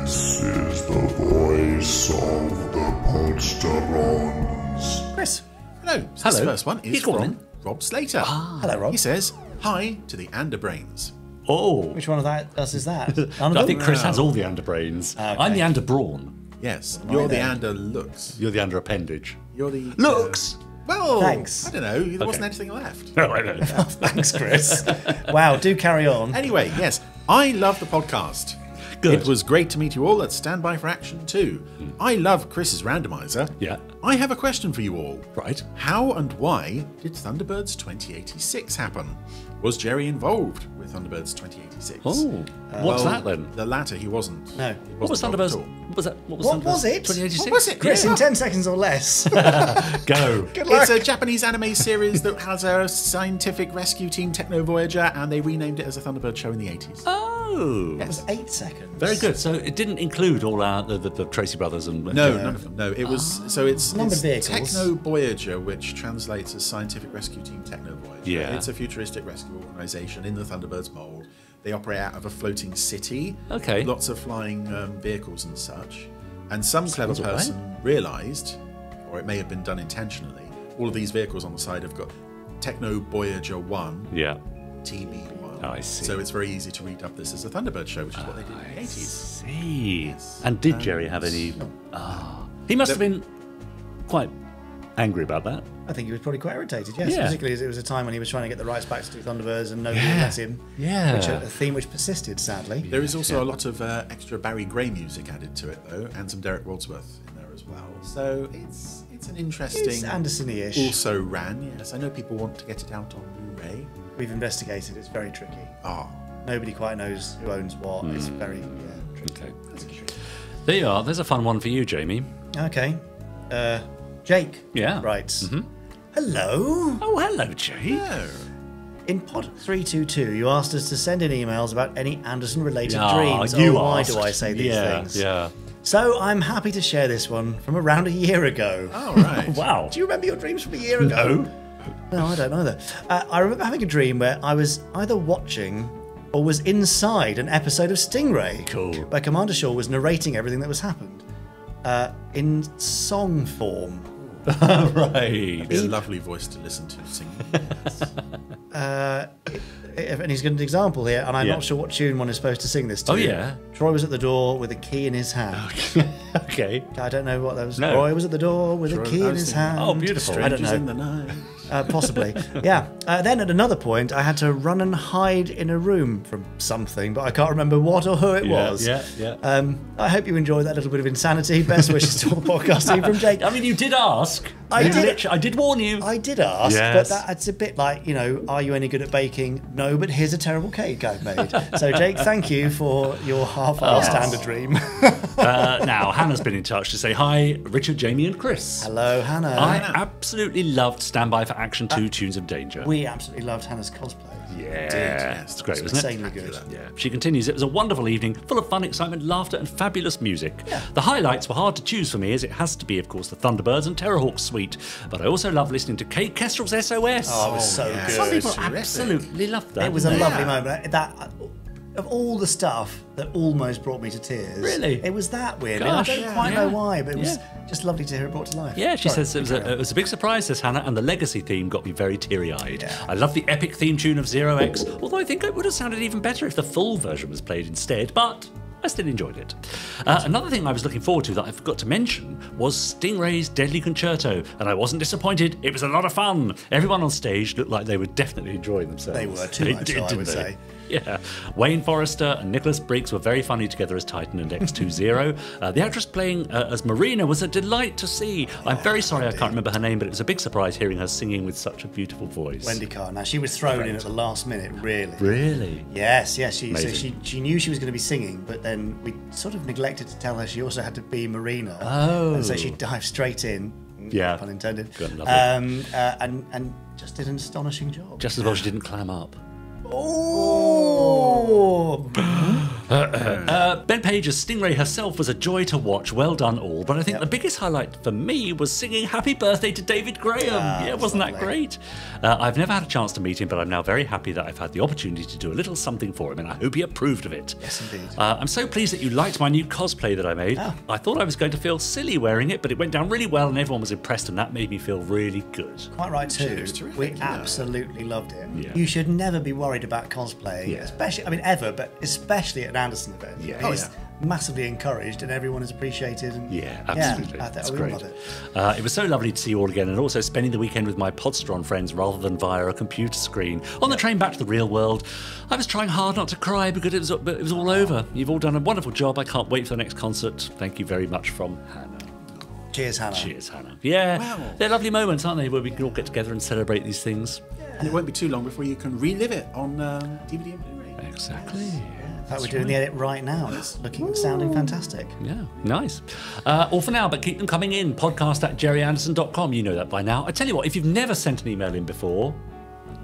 This is the voice of the Podsterons. Chris. Hello. So this first one is from Rob Slater. Hello, Rob. He says, "Hi to the Anderbrains." Oh. Which one of us is that? I think Chris has all the underbrains. Okay. I'm the underbrawn. Yes. You're the underlooks. You're the under appendage. You're the looks. Well, thanks. I don't know. There wasn't anything left. No, I know. Thanks, Chris. Wow, do carry on. Anyway, yes, I love the podcast. Good. It was great to meet you all at Standby for Action 2. I love Chris's randomizer. Yeah. I have a question for you all. Right. How and why did Thunderbirds 2086 happen? Was Gerry involved with Thunderbirds 2086? Oh, what's that then? The latter, he wasn't. No. What was Thunderbirds? What was it? 2086? What was it? Yes, in 10 seconds or less. Go. Good luck. It's a Japanese anime series that has a scientific rescue team, Techno Voyager, and they renamed it as a Thunderbird show in the 80s. Oh. It was 8 seconds. Very good. So it didn't include all the Tracy brothers and... No, none of them. No, it was... So it's vehicles. Techno Voyager, which translates as Scientific Rescue Team Techno Voyager. Yeah. It's a futuristic rescue organisation in the Thunderbirds mold They operate out of a floating city. Okay. Lots of flying vehicles and such. And some clever person realised, or it may have been done intentionally, all of these vehicles on the side have got Techno Voyager 1, Yeah. TB1. Oh, I see. So it's very easy to read up this as a Thunderbird show, which is what they did in the 80s. See. Yes. And did Gerry have any... He must have been quite angry about that. I think he was probably quite irritated, yes. Yeah. Particularly as it was a time when he was trying to get the rights back to do Thunderbirds and nobody would let him. Yeah. Which a theme which persisted, sadly. There is also a lot of extra Barry Gray music added to it, though, and some Derek Wadsworth in there as well. So it's an interesting... It's Anderson-ish. Also ran, yes. I know people want to get it out on Blu-ray. We've investigated, it's very tricky. Oh. Nobody quite knows who owns what. It's very tricky. Okay. There you are. There's a fun one for you, Jamie. Okay. Jake writes, Hello. Oh, hello, Jake. In Pod 322, you asked us to send in emails about any Anderson-related Ah, dreams. you why asked. do I say these things? Yeah. So I'm happy to share this one from around a year ago. Oh, right. Wow. Do you remember your dreams from a year ago? No, I don't either. I remember having a dream where I was either watching or was inside an episode of Stingray. Cool. Where Commander Shaw was narrating everything that was happened in song form. Right. It'd be a lovely voice to listen to singing. And he's got an example here, and I'm not sure what tune one is supposed to sing this to. Oh, yeah. Troy was at the door with a key in his hand. Okay. I don't know what that was. No. Troy was at the door with a key in his hand. Oh, beautiful. I don't Strangers know. in the night. Possibly. Yeah. Then at another point, I had to run and hide in a room from something, but I can't remember what or who it was. Yeah. I hope you enjoyed that little bit of insanity. Best wishes to all the podcast team from Jake. I mean, you did ask. I did warn you. I did ask, Yes. but it's a bit like, are you any good at baking? No, but here's a terrible cake I've made. So, Jake, thank you for your half-assed Anderdream. Now, Hannah's been in touch to say hi, Richard, Jamie, and Chris. Hello, Hannah. I absolutely loved Stand By for Action 2 Tunes of Danger. We absolutely loved Hannah's cosplay. Yeah, it's great, wasn't it? Insanely good. Yeah. She continues, it was a wonderful evening, full of fun, excitement, laughter, and fabulous music. Yeah. The highlights were hard to choose for me, as it has to be, of course, the Thunderbirds and Terrorhawks suite. But I also love listening to Kate Kestrel's SOS. Oh, it was so good. Some people Terrific. absolutely loved that. It was a lovely moment. That of all the stuff that almost brought me to tears. Really? It was that weird. Gosh. I don't quite know why, but it was Yeah. just lovely to hear it brought to life. Yeah, she Sorry, says it was a big surprise, says Hannah, and the Legacy theme got me very teary-eyed. Yeah. I love the epic theme tune of Zero X, although I think it would have sounded even better if the full version was played instead, but I still enjoyed it. Another thing I was looking forward to that I forgot to mention was Stingray's Deadly Concerto, and I wasn't disappointed. It was a lot of fun. Everyone on stage looked like they were definitely enjoying themselves. They were too much, I would say. Yeah. Wayne Forrester and Nicholas Briggs were very funny together as Titan and X20. The actress playing as Marina was a delight to see. I'm very sorry I can't remember her name, but it was a big surprise hearing her singing with such a beautiful voice. Wendy Carr. Now, she was thrown in at the last minute, really. Really? Yes. She knew she was going to be singing, but then we sort of neglected to tell her she also had to be Marina. Oh. And so she dived straight in. Yeah. Pun intended. Good, lovely. And just did an astonishing job. Just as well she didn't clam up. Oh! Ben Page as Stingray herself was a joy to watch. Well done all. But I think the biggest highlight for me was singing Happy Birthday to David Graham. Wasn't that great? I've never had a chance to meet him, but I'm now very happy that I've had the opportunity to do a little something for him, and I hope he approved of it. Yes, indeed. I'm so pleased that you liked my new cosplay that I made. I thought I was going to feel silly wearing it, but it went down really well and everyone was impressed, and that made me feel really good. Quite right too. We absolutely loved it. You should never be worried about cosplay, especially, ever, but especially at an Anderson event. It's massively encouraged and everyone is appreciated. And Absolutely. That's great. Love it. It was so lovely to see you all again, and also spending the weekend with my Podsteron friends rather than via a computer screen. On the train back to the real world, I was trying hard not to cry because it was all over. You've all done a wonderful job. I can't wait for the next concert. Thank you very much, from Hannah. Cheers, Hannah. Cheers, Hannah. Yeah, they're lovely moments, aren't they, where we can all get together and celebrate these things. And it won't be too long before you can relive it on DVD and Blu-ray. Exactly. In fact, we're doing the edit right now. It's sounding fantastic. Yeah, nice. All for now, but keep them coming in. podcast@gerryanderson.com. You know that by now. I tell you what, if you've never sent an email in before,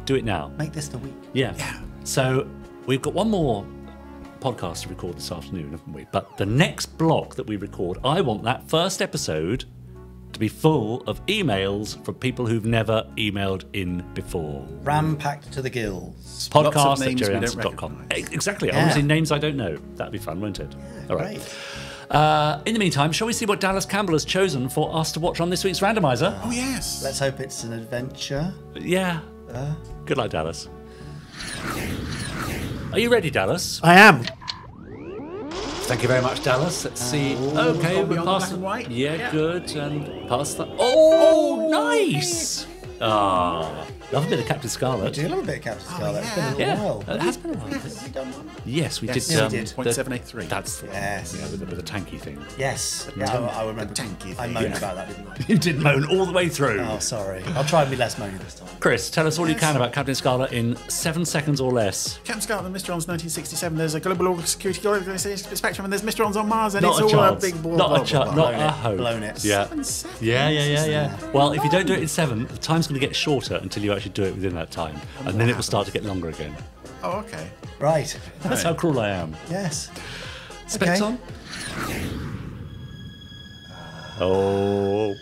do it now. Make this the week. Yeah. So we've got one more podcast to record this afternoon, haven't we? But the next block that we record, I want that first episode to to be full of emails from people who've never emailed in before. Ram-packed to the gills. Podcast at gerryanderson.com. Exactly. I want to see names I don't know. That'd be fun, won't it? Yeah, all right. In the meantime, shall we see what Dallas Campbell has chosen for us to watch on this week's Randomiser? Oh, yes. Let's hope it's an adventure. Yeah. Good luck, Dallas. Are you ready, Dallas? I am. Thank you very much, Dallas. Let's see. Okay, we're past black and white. Yeah, good. And past that. Oh, nice. Ah, love a bit of Captain Scarlet. I do love a bit of Captain Scarlet. It's been a little while. It has been a while. Have we done one? Yes, we did. Yeah, we did. 0.783. That's the one. Yes. Yeah, with the tanky thing. Yes. Yeah, I remember. Tanky I thing. moaned about that, didn't I? You did moan all the way through. Oh, sorry. I'll try and be less moany this time. Chris, tell us all you can about Captain Scarlet in 7 seconds or less. Captain Scarlet and Mysterons 1967. There's a global security spectrum, and there's Mysterons on Mars, and Not it's a all chance. a big ball. Not a chance. Not a hope. Blown it. Yeah. 7 seconds. Yeah. Well, if you don't do it in 7, the time's going to get shorter until you actually do it within that time, and then it will start to get longer again. Oh, okay. Right. That's how cruel I am. Yes. Specs on? Oh.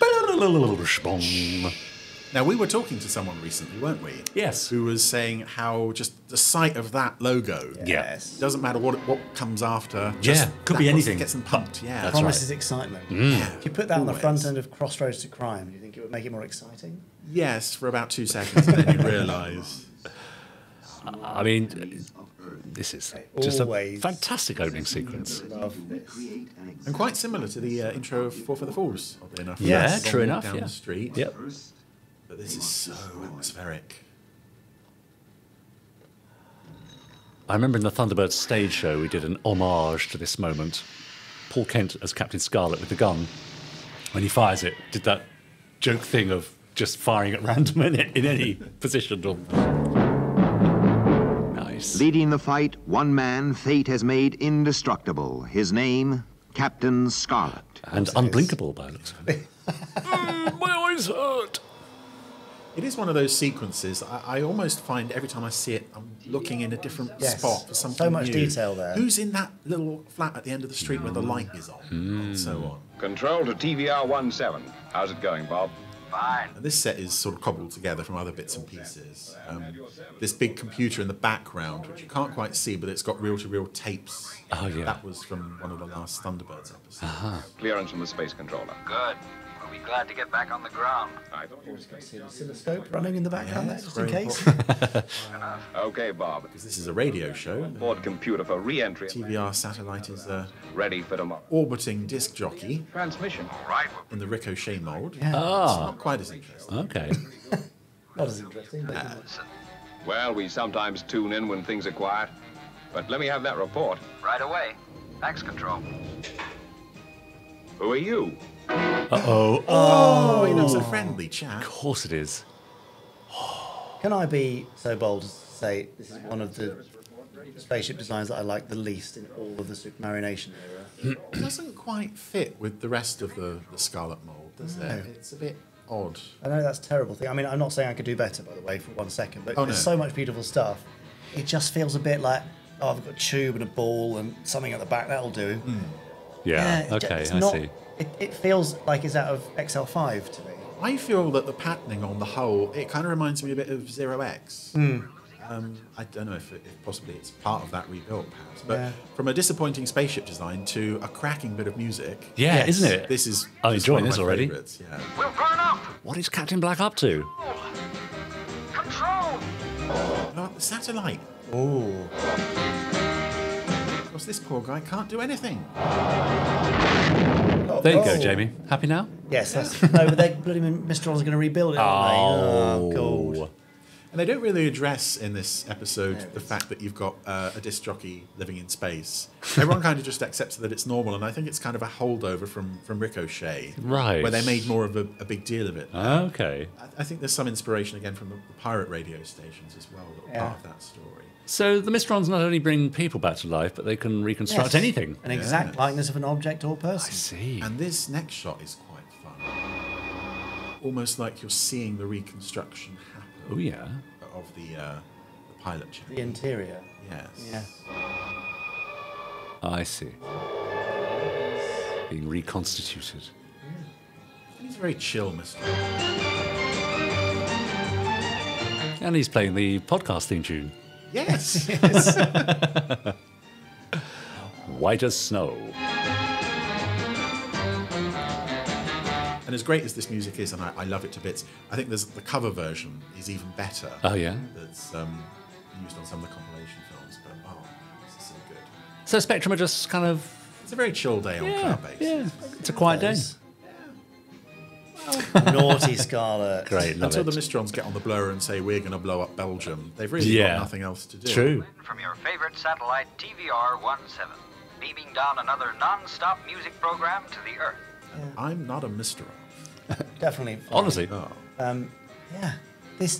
Now, we were talking to someone recently, weren't we? Yes. Who was saying how just the sight of that logo. Yes. Doesn't matter what comes after. Just could be that anything. Gets them pumped. Yeah. That's Promises excitement. Yeah. If you put that on the Always. front end of Crossroads to Crime, do you think it would make it more exciting? Yes, for about 2 seconds, and then you realise. I mean, this is just Always. a fantastic opening sequence. Love this. And quite similar to the intro of Four for the Falls, oddly enough. Yeah, Long true walk enough, Down yeah. the street. Yep. But this is so atmospheric. I remember in the Thunderbirds stage show, we did an homage to this moment. Paul Kent as Captain Scarlet with the gun, when he fires it, did that joke thing of just firing at random in any position. Nice. Leading the fight, one man fate has made indestructible. His name, Captain Scarlet. And unblinkable by the looks of it. My eyes hurt. It is one of those sequences. I almost find every time I see it, I'm looking in a different spot for something So much new. detail there. Who's in that little flat at the end of the street where the light is on, and so on. Control to TVR-17. How's it going, Bob? Fine. And this set is sort of cobbled together from other bits and pieces. This big computer in the background, which you can't quite see, but it's got reel-to-reel tapes. Oh, yeah. That was from one of the last Thunderbirds episodes. Clearance from the space controller. Good. We'll be glad to get back on the ground. I thought you were See the oscilloscope running in the background there, just in very case. Okay, Bob. Because this is a radio show. Board computer for re-entry. TVR satellite is a Ready for tomorrow. orbiting disc jockey Transmission. Right. in the ricochet mold. Yeah. It's Ah, not quite as interesting. okay. Not as interesting, but Well, we sometimes tune in when things are quiet. But let me have that report. Right away. Max control. Who are you? Uh-oh. Oh, you know, it's a friendly chat. Of course it is. can I be so bold as to say this is one of the spaceship designs that I like the least in all of the Supermarionation era? It doesn't quite fit with the rest of the Scarlet mold, does it? It's a bit odd. I know that's a terrible thing. I mean, I'm not saying I could do better, by the way, for 1 second, but Oh, there's no. so much beautiful stuff. It just feels a bit like, oh, I've got a tube and a ball and something at the back, that'll do. Yeah, it ju- okay, it's I not- see. It feels like it's out of XL5 to me. I feel that the patterning on the whole, it kind of reminds me a bit of Zero X. I don't know if possibly it's part of that rebuild, perhaps. But Yeah. from a disappointing spaceship design to a cracking bit of music. Yeah, Yes. isn't it? This is I'm just enjoying one of this my already. favourites, yeah. We'll burn up! What is Captain Black up to? Control! Oh, the satellite. Oh. Of course, this poor guy can't do anything. There you go, Jamie. Happy now? Yes, that's, no, but they bloody Mr. Oz are going to rebuild it, aren't they? Oh, God. And they don't really address in this episode the fact that you've got a disc jockey living in space. Everyone kind of just accepts that it's normal, and I think it's kind of a holdover from Ricochet, Right. where they made more of a big deal of it. Okay. I think there's some inspiration again from the pirate radio stations as well that were part of that story. So the Mysterons not only bring people back to life, but they can reconstruct Yes. anything. An exact likeness of an object or I person. see. And this next shot is quite fun. Almost like you're seeing the reconstruction happen Oh, yeah. of the pilot channel. The interior. Yes. Yeah. I see. Being reconstituted. He's very chill, Mr. And he's playing the podcast theme tune. Yes. White as snow. And as great as this music is, and I love it to bits, I think the cover version is even better. Oh, yeah? That's used on some of the compilation films. But, this is so good. So Spectrum are just kind of... It's a very chill day on Cloud Base. Yeah, it's a quiet day. Naughty Scarlet. Great, love Until it. the Mysterons get on the blur and say, we're going to blow up Belgium, they've really got nothing else to do. True. From your favorite satellite, TVR-17, beaming down another non-stop music program to the Earth. I'm not a Mysteron. Definitely. Honestly. Oh. Yeah.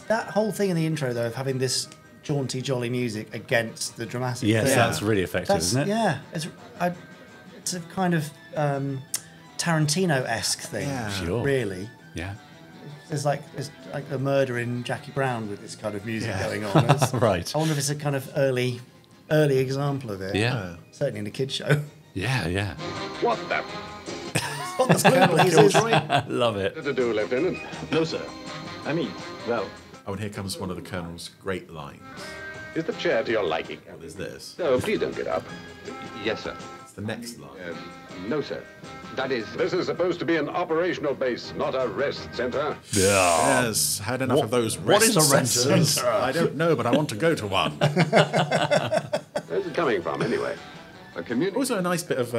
That whole thing in the intro, though, of having this jaunty, jolly music against the dramatic Yes, thing. that's really effective, isn't it? Yeah. It's a kind of Tarantino-esque thing, Sure. really. Yeah. There's like a murder in Jackie Brown with this kind of music going on. Right. I wonder if it's a kind of early example of it. Yeah. Certainly in a kid's show. Yeah. What the... What the Colonel I love it. to do, Lieutenant? No, sir. I mean, well... Oh, and here comes one of the Colonel's great lines. Is the chair to your liking? What is this? No, please don't get up. Yes, sir. It's the next line. No, sir. That is... This is supposed to be an operational base, not a rest center. Yeah. Yes, had enough of those what rest is a rest centers. center? I don't know, but I want to go to one. Where's it coming from, anyway? A community... Also a nice bit of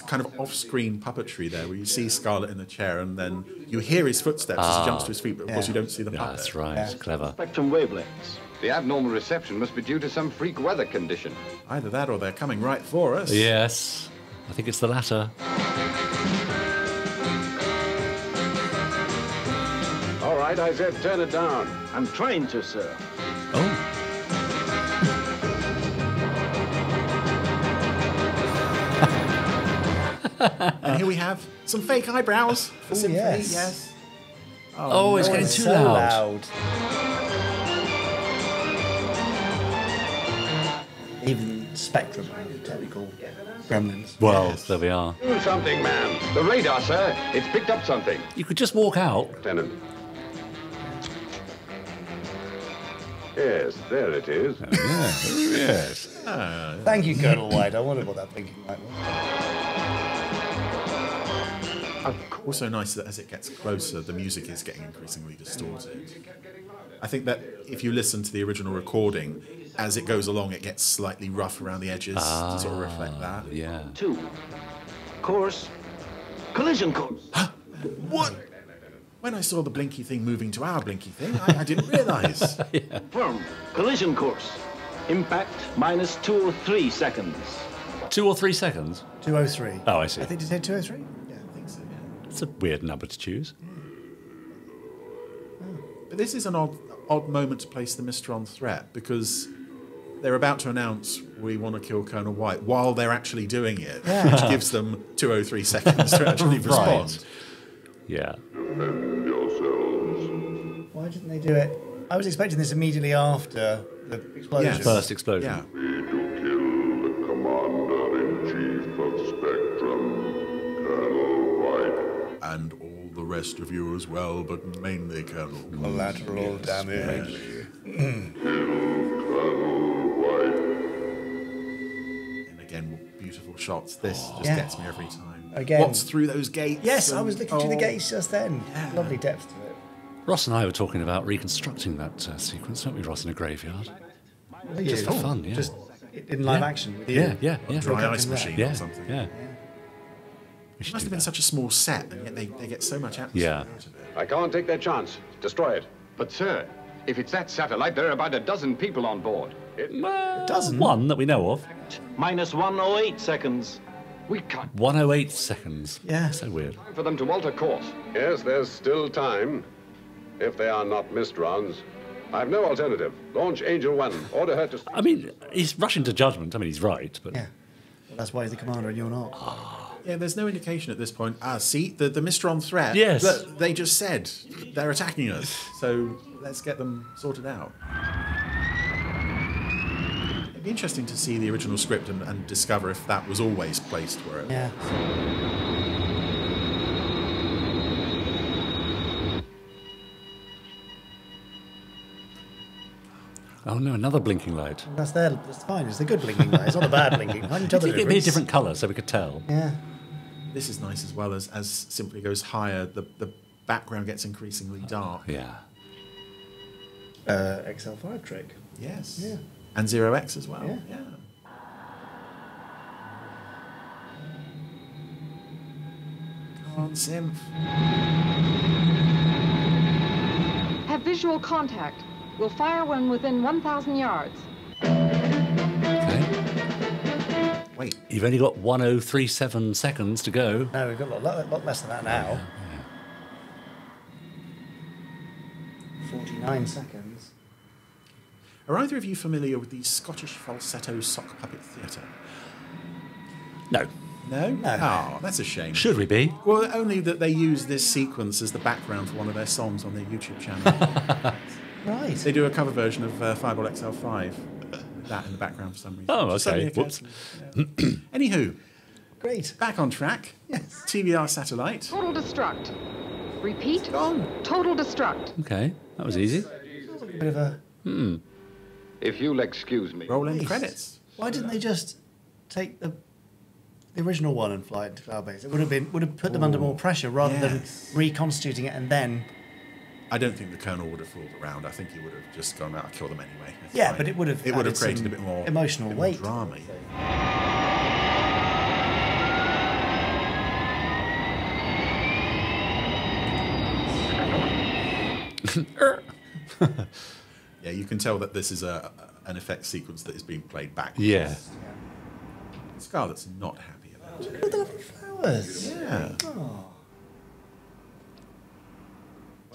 kind of off-screen puppetry there, where you see Scarlet in the chair and then you hear his footsteps as he jumps to his feet, but of course you don't see the puppet. That's right. Clever. Spectrum wavelengths. The abnormal reception must be due to some freak weather condition. Either that or they're coming right for us. Yes. I think it's the latter. All right, I said turn it down. I'm trying to, sir. Oh. And here we have some fake eyebrows for Symphony. yes. Oh, it's getting too so loud. Even Spectrum, technical gremlins. Well, there we are. Do something, man. The radar, sir. It's picked up something. You could just walk out. Lieutenant. Yes, there it is. Yes. Thank you, Colonel White. I wondered what that blinking light was. Also nice that as it gets closer, the music is getting increasingly distorted. I think that if you listen to the original recording, as it goes along, it gets slightly rough around the edges to sort of reflect that. Yeah. 2. Course. Collision course. What? When I saw the blinky thing moving to our blinky thing, I didn't realise. Firm. Collision course. Impact minus 2 or 3 seconds. 2 or 3 seconds? 203. Oh, I see. I think you said 203? Yeah, I think so, yeah. It's a weird number to choose. But this is an odd moment to place the Mysteron threat, because they're about to announce we want to kill Colonel White while they're actually doing it, which gives them 203 seconds to actually respond. Yeah. Defend yourselves. Why didn't they do it? I was expecting this immediately after the explosion. Yes. First explosion. Yeah. We to kill the Commander-in-Chief of Spectrum, Colonel White. And all the rest of you as well, but mainly Colonel. Collateral damage. Kill Colonel White. And again, beautiful shots. This just Yeah. gets me every time. Again. What's through those gates? Yes, I and- was looking through the gates just then. Yeah. Lovely depth to it. Ross and I were talking about reconstructing that sequence, weren't we, Ross, in a graveyard? Just for fun, yeah. Just in live action. With you. Yeah. Dry ice machine Yeah, or something. yeah. It must have been such a small set, and yet they get so much atmosphere Yeah. out of it. I can't take that chance. Destroy it. But, sir, if it's that satellite, there are about a dozen people on board. Doesn't. One that we know of. Minus 108 seconds. We can't. 108 seconds. Yeah. So weird. Time for them to alter course. Yes, there's still time. If they are not Mysterons. I've no alternative. Launch Angel 1. Order her to... I mean, he's rushing to judgment. I mean, he's right, but... Yeah. Well, that's why he's the commander and you're not. Yeah, there's no indication at this point. See, the Mysteron threat. Yes. Look, they just said they're attacking us, so let's get them sorted out. It'd be interesting to see the original script and discover if that was always placed where it Yeah. Oh no, another blinking light. That's fine. It's a good blinking light. It's not a bad blinking light. I can tell the It'd be a difference. different colour so we could tell. Yeah. This is nice as well as simply goes higher, the background gets increasingly dark. Yeah. XL5 trick. Yes. Yeah. And 0x as well. Yeah. Come on, synth. Have visual contact. We'll fire when within 1,000 yards. Okay. Wait. You've only got 1037 seconds to go. No, we've got a lot less than that now. 49 seconds. Are either of you familiar with the Scottish falsetto sock puppet theatre? No. No? Oh, that's a shame. Should we be? Well, only that they use this sequence as the background for one of their songs on their YouTube channel. Right. They do a cover version of Fireball XL5. That in the background for some reason. Oh, Just okay. suddenly Whoops. Anywho. Great. Back on track. Yes. TVR satellite. Total destruct. Repeat. Gone. Total destruct. Okay, that was easy. A bit of a... If you'll excuse me. Roll in credits. Why didn't they just take the original one and fly it to Cloudbase? It would have put them under more pressure rather than reconstituting it and then... I don't think the Colonel would have fooled around. I think he would have just gone out and killed them anyway. That's Yeah, fine. but it would have created a bit more emotional weight. Drama. Yeah, you can tell that this is an effect sequence that is being played back. Yeah. Scarlet's not happy about it. Look at the lovely flowers. Yeah. Oh.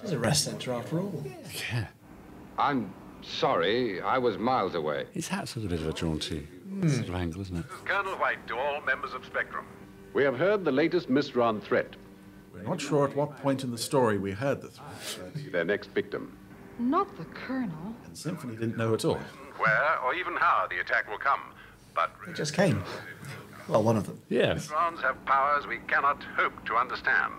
It's a rest centre after all. Yeah. I'm sorry, I was miles away. His hat's a bit of a jaunty sort of angle, isn't it? Colonel White to all members of Spectrum. We have heard the latest Mistron threat. We're not sure at what point in the story we heard the threat. Their next victim. Not the Colonel. And Symphony didn't know at all. Where or even how the attack will come. But It just came. Well, one of them. Yes. Mistrons have powers we cannot hope to understand.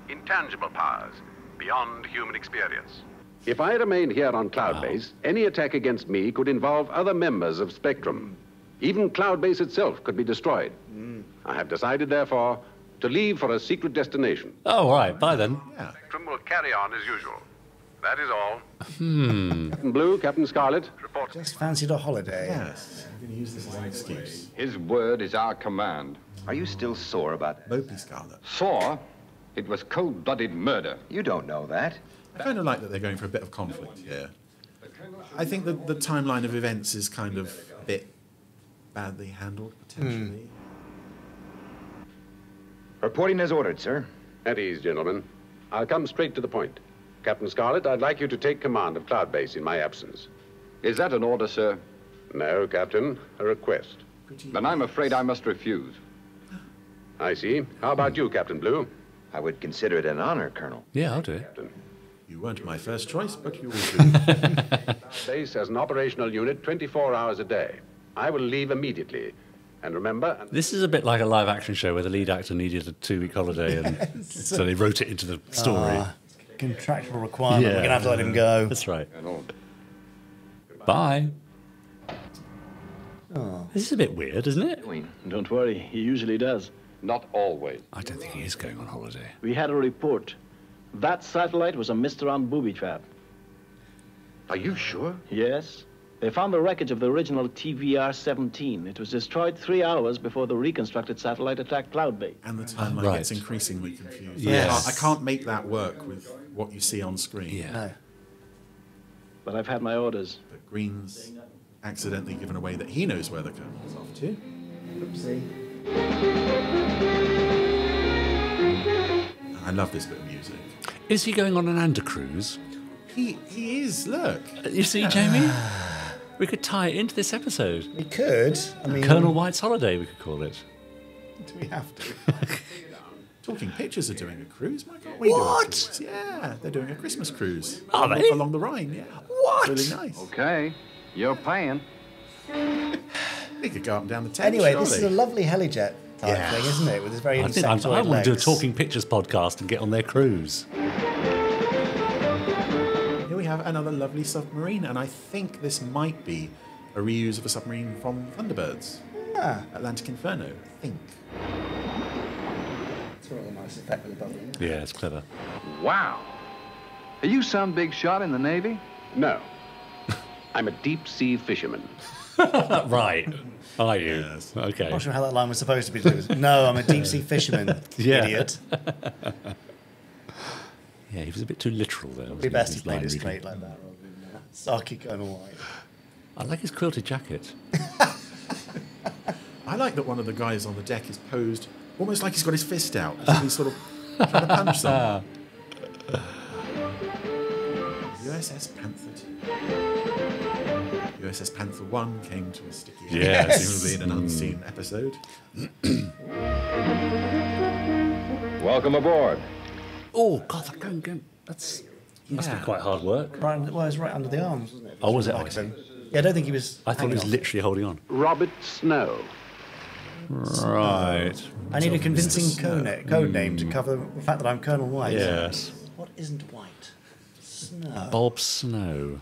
Intangible powers, beyond human experience. If I remain here on Cloudbase, any attack against me could involve other members of Spectrum. Even Cloudbase itself could be destroyed. I have decided, therefore, to leave for a secret destination. Oh, all right. Bye then. Yeah. Spectrum will carry on as usual. That is all. Captain Blue, Captain Scarlet. Report. Just fancied a holiday. Yes. I'm going to use this as an excuse. His word is our command. Are you still sore about it? Mopey Scarlet. Sore? It was cold-blooded murder. You don't know that. I kind of like that they're going for a bit of conflict here. I think that the timeline of events is kind of a bit badly handled, potentially. Reporting as ordered, sir. At ease, gentlemen. I'll come straight to the point. Captain Scarlet, I'd like you to take command of Cloudbase in my absence. Is that an order, sir? No, Captain. A request. Then I'm afraid I must refuse. I see. How about you, Captain Blue? I would consider it an honor, Colonel. Yeah, I'll do it. Captain, you weren't my first choice, but you will do. Base has an operational unit 24 hours a day. I will leave immediately. And remember... This is a bit like a live-action show where the lead actor needed a 2-week holiday, and so they wrote it into the story. Contractual requirement. We're going to have to let him go. That's right. Bye. Oh. This is a bit weird, isn't it? Don't worry, he usually does. Not always. I don't think he is going on holiday. We had a report. That satellite was a Mr. booby trap. Are you sure? Yes. They found the wreckage of the original TVR-17. It was destroyed 3 hours before the reconstructed satellite attacked Cloudbase. And the timeline gets increasingly confused. Yes. I can't make that work with what you see on screen. Yeah. No. But I've had my orders. But Green's accidentally given away that he knows where the Colonel's off to. Oopsie. I love this bit of music. Is he going on an Anderdream? He is, look. You see, Jamie? We could tie it into this episode. We could. I mean, Colonel White's holiday, we could call it. do we have to? Talking Pictures are doing a cruise. Why can't we do a What? cruise? Yeah, they're doing a Christmas cruise. Are they? Along the Rhine, yeah. What? It's really nice. Okay, you're paying. We could go up and down the Thames, Anyway, surely. this is a lovely helijet type thing, isn't it? With this very I think I insectoid want to do a legs. Talking Pictures podcast and get on their cruise. Here we have another lovely submarine, and I think this might be a reuse of a submarine from Thunderbirds. Atlantic Inferno, I think. It's a really nice effect with the bubble. Yeah, it's clever. Wow. Are you some big shot in the Navy? No. I'm a deep-sea fisherman. Right. Are you? Yes. Okay. I'm not sure how that line was supposed to be delivered. No, I'm a deep-sea fisherman, idiot. Yeah, he was a bit too literal there. It'd be best he played it straight like that. Saki Colonel White. I like his quilted jacket. I like that one of the guys on the deck is posed almost like he's got his fist out, as if he's sort of trying to punch someone. USS Panther 2. USS Panther 1 came to a sticky end, presumably in an unseen episode. Welcome aboard. Oh, God, that going. That's must be quite hard work. Right, well, it was right under the arms, wasn't it? Oh, was it? Yeah, I don't think he was. I thought he was literally holding on. Robert Snow. Right. I need a convincing code name to cover the fact that I'm Colonel White. Yes. What isn't white? Snow. Bob Snow.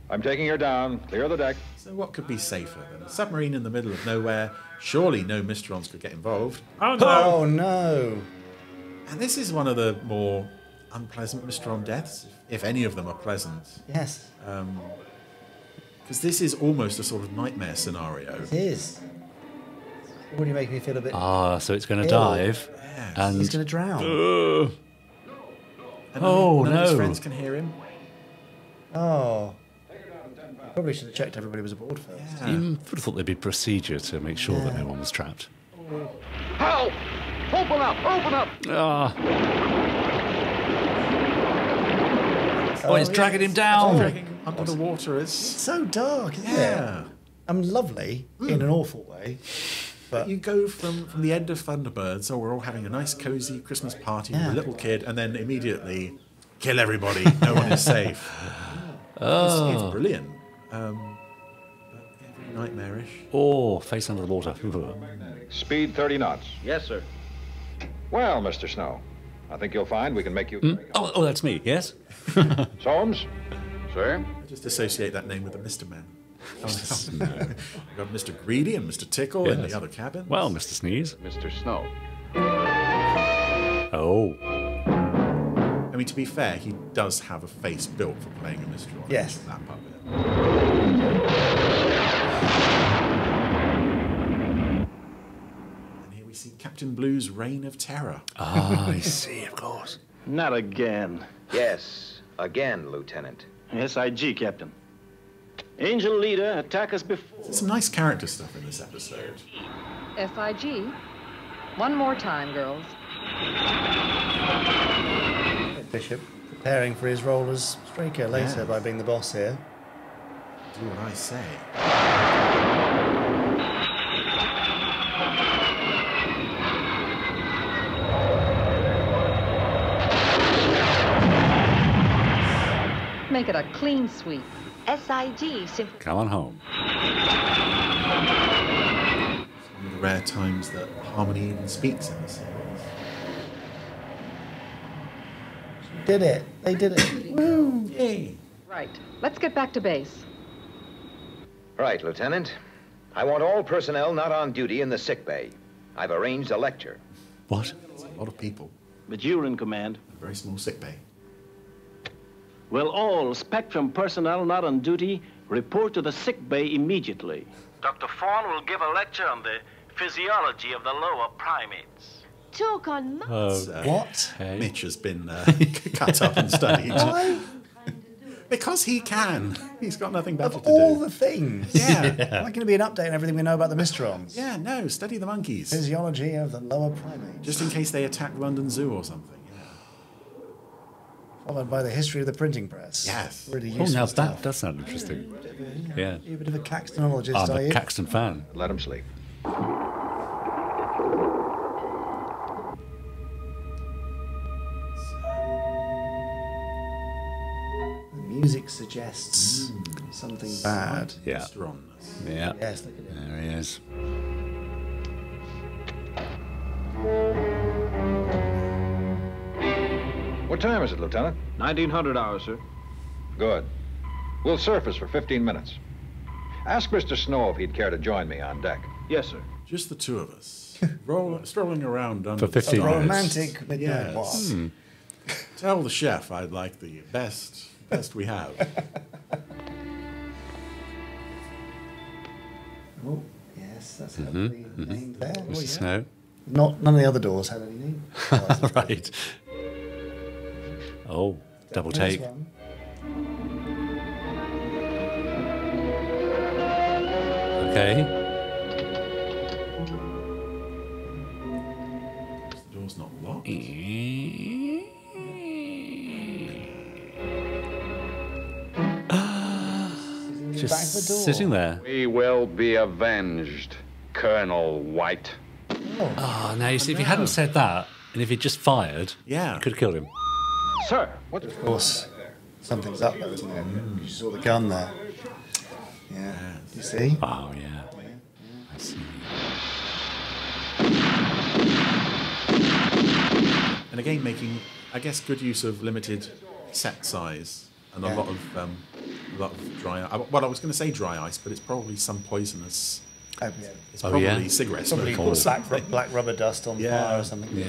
I'm taking her down. Clear the deck. So what could be safer than a submarine in the middle of nowhere? Surely no Mysterons could get involved. Oh no! Oh no! And this is one of the more unpleasant Mysteron deaths, if any of them are pleasant. Yes. Because this is almost a sort of nightmare scenario. It is. Already making me feel a bit. So it's going to dive. Yes. And he's going to drown. And none of his friends can hear him. Oh. Probably should have checked everybody was aboard first. You would have thought there'd be procedure to make sure that no one was trapped. Help! Open up! Open up! Oh, it's dragging him down. Dragging him under the water. It's so dark, isn't it? Lovely in an awful way. But you go from the end of Thunderbirds, we're all having a nice, cosy Christmas party with a little kid, and then immediately kill everybody. No one is safe. It's brilliant. But very nightmarish. Oh, face under the water. Speed 30 knots. Yes, sir. Well, Mr. Snow, I think you'll find we can make you... Oh, that's me, yes? Soames? Sir? I just associate that name with the Mr. Man. We've got Mr. Greedy and Mr. Tickle in the other cabin. Well, Mr. Sneeze. Mr. Snow. Oh. I mean, to be fair, he does have a face built for playing a Mysteron. Yes. That puppet. And here we see Captain Blue's Reign of Terror. I see, of course. Not again. Yes, again, Lieutenant. SIG, Captain. Angel Leader, attack us before. There's some nice character stuff in this episode. FIG. One more time, girls. Bishop preparing for his role as Straker later by being the boss here. Do what I say. Make it a clean sweep. SIG. Come on home. One of the rare times that Harmony even speaks in the series. Did it. They did it. Woo! Yay. Right. Let's get back to base. Right, Lieutenant. I want all personnel not on duty in the sick bay. I've arranged a lecture. What? It's a lot of people. But you're in command. A very small sick bay. Well, all Spectrum personnel not on duty report to the sick bay immediately. Dr. Fawn will give a lecture on the physiology of the lower primates. Talk on what? Mitch has been cut up and studied. Why? Because he can. He's got nothing better to do. All the things. Yeah. Like going to be an update on everything we know about the Mysterons. Yeah, no, study the monkeys. Physiology of the lower primates. Just in case they attack London Zoo or something. Followed by the history of the printing press. Yes. Really Oh, useful now stuff. that does sound interesting. Yeah. You're a bit of a Caxtonologist, I'm are a you? Caxton fan. Let him sleep. The music suggests something bad. Yeah. Mysteronness. Yeah. Yes, look at it. There he is. What What time is it, Lieutenant? 1900 hours, sir. Good. We'll surface for 15 minutes. Ask Mr. Snow if he'd care to join me on deck. Yes, sir. Just the two of us, strolling around under for 15 the stars. Romantic midnight walk. Tell the chef I'd like the best we have. Oh, yes, that's hopefully named there. Mr. Snow. None of the other doors had any name. Right. Oh, double take. Okay. The door's not locked. Just sitting there. We will be avenged, Colonel White. Oh, no, you see, if he hadn't said that, and if he'd just fired, you could have killed him. Sir, what? Of course, something's up there, isn't it? You saw the gun there. Yeah. You see? Oh, yeah. I see. And again, making, I guess, good use of limited set size and a lot of dry. Well, I was going to say dry ice, but it's probably some poisonous. It's probably cigarette smoke. Probably black rubber dust on fire or something. Yeah.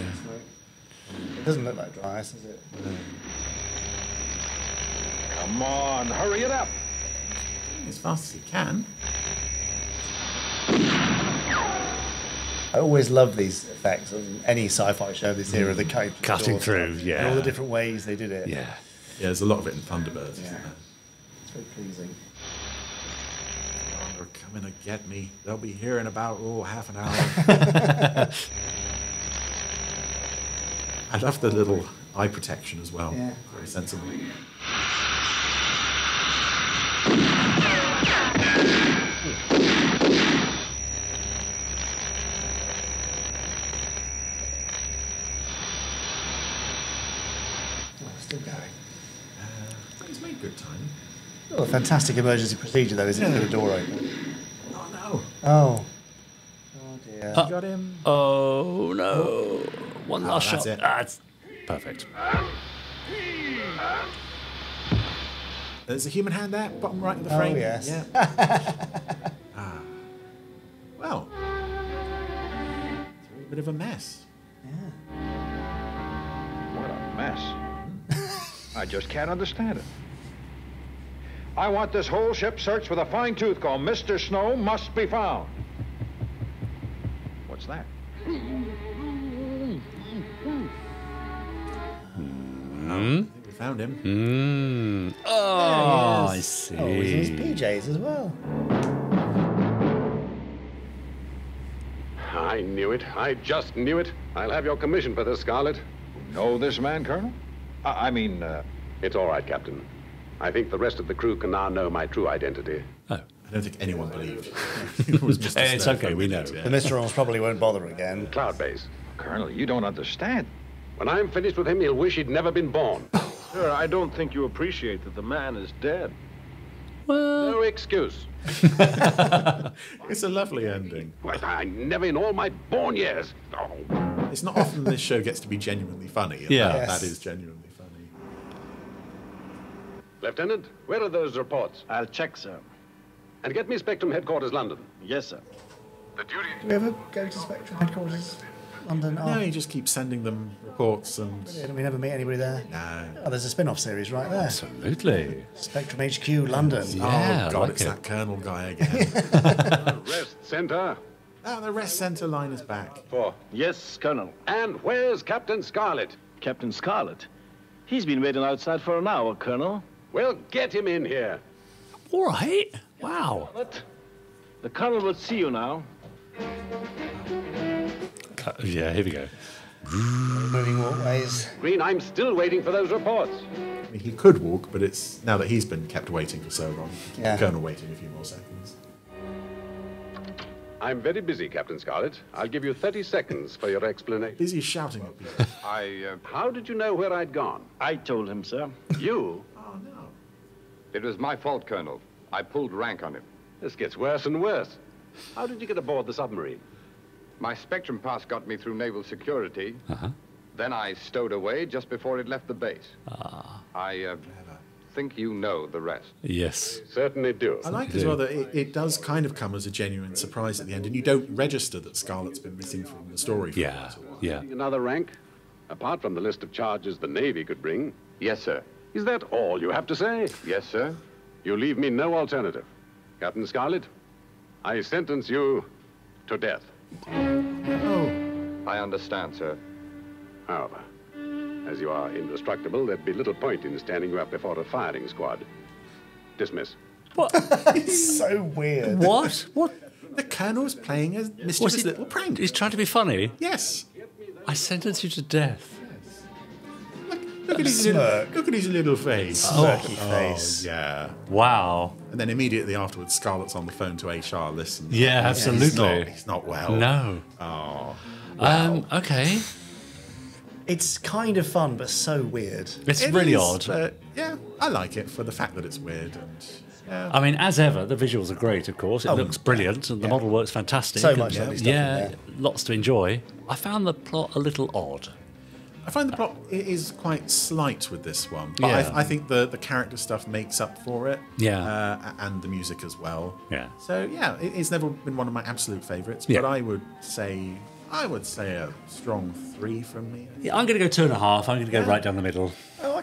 It doesn't look like dry ice, does it? Come on, hurry it up. As fast as you can. I always love these effects on any sci-fi show this era, the cutting through, stuff, and all the different ways they did it. Yeah, there's a lot of it in Thunderbirds. Yeah. Isn't there? It's very pleasing. They're coming to get me. They'll be here in about half an hour. I love the little eye protection as well. Yeah. Very sensible. Still going. He's made good time. Oh, a fantastic emergency procedure, though, isn't it? With the door open. Oh, no. Oh. Oh, dear. You got him. Oh, no. One last shot. That's it. That's perfect. There's a human hand there, bottom right of the frame. Oh, yes. Yeah. Well, it's a bit of a mess. Yeah. What a mess. I just can't understand it. I want this whole ship searched with a fine-tooth comb. Mr. Snow must be found. What's that? I think we found him. Oh, I see. Oh, he's in his PJs as well. I knew it. I just knew it. I'll have your commission for this, Scarlet. You know this man, Colonel? It's all right, Captain. I think the rest of the crew can now know my true identity. Oh. I don't think anyone believed it was Mr. It's Snow okay, we know. Yeah. The Mysterons probably won't bother again. Cloud base. Colonel, you don't understand. When I'm finished with him, he'll wish he'd never been born. Sir, I don't think you appreciate that the man is dead. Well, No excuse. It's a lovely ending. Well, I never in all my born years. Oh. It's not often this show gets to be genuinely funny. And Yeah. that is genuinely funny. Lieutenant, where are those reports? I'll check, sir. And get me Spectrum Headquarters, London. Yes, sir. The duty... Do we ever go to Spectrum headquarters, London? No, you just keep sending them reports and... Brilliant. We never meet anybody there. No. Oh, there's a spin-off series right there. Absolutely. Spectrum HQ, London. Yeah, Oh, God, like it's it. that Colonel guy again. Rest Center. Oh, the rest centre line is back. Yes, Colonel. And where's Captain Scarlet? Captain Scarlet? He's been waiting outside for an hour, Colonel. Well, get him in here. All right. Wow. What? The Colonel will see you now. Yeah, here we go. Moving walkways. Green, I'm still waiting for those reports. I mean, he could walk, but it's now that he's been kept waiting for so long. Keep Yeah. the Colonel waiting a few more seconds. I'm very busy, Captain Scarlet. I'll give you 30 seconds for your explanation. Busy shouting at people. How did you know where I'd gone? I told him, sir. You? Oh, no. It was my fault, Colonel. I pulled rank on him. This gets worse and worse. How did you get aboard the submarine? My Spectrum pass got me through naval security. Uh-huh. Then I stowed away just before it left the base. I think you know the rest. Yes. Certainly do. I like as well that it does kind of come as a genuine surprise at the end, and you don't register that Scarlet's been missing from the story for a while. Yeah. Another rank? Apart from the list of charges the Navy could bring? Yes, sir. Is that all you have to say? Yes, sir. You leave me no alternative. Captain Scarlet, I sentence you to death. Oh. I understand, sir. However, as you are indestructible, there'd be little point in standing you up before a firing squad. Dismiss. What? It's so weird. What? The Colonel's playing a mischievous little prank. He's trying to be funny? Yes. I sentence you to death. Look at his little face. Smirky face. Yeah. Wow. And then immediately afterwards, Scarlet's on the phone to HR. Listen. Yeah, absolutely. He's not well. No. Oh. Wow. Okay. It's kind of fun, but so weird. It's really odd. Yeah, I like it for the fact that it's weird. And, yeah. I mean, as ever, the visuals are great, of course. It looks brilliant, and the model works fantastic. So much lovely stuff in there. Lots to enjoy. I found the plot a little odd. I find the plot is quite slight with this one, but I think the character stuff makes up for it. Yeah. And the music as well. Yeah. So yeah, it's never been one of my absolute favourites, but I would say a strong 3 from me. Yeah, I'm going to go 2.5. I'm going to go right down the middle. Oh,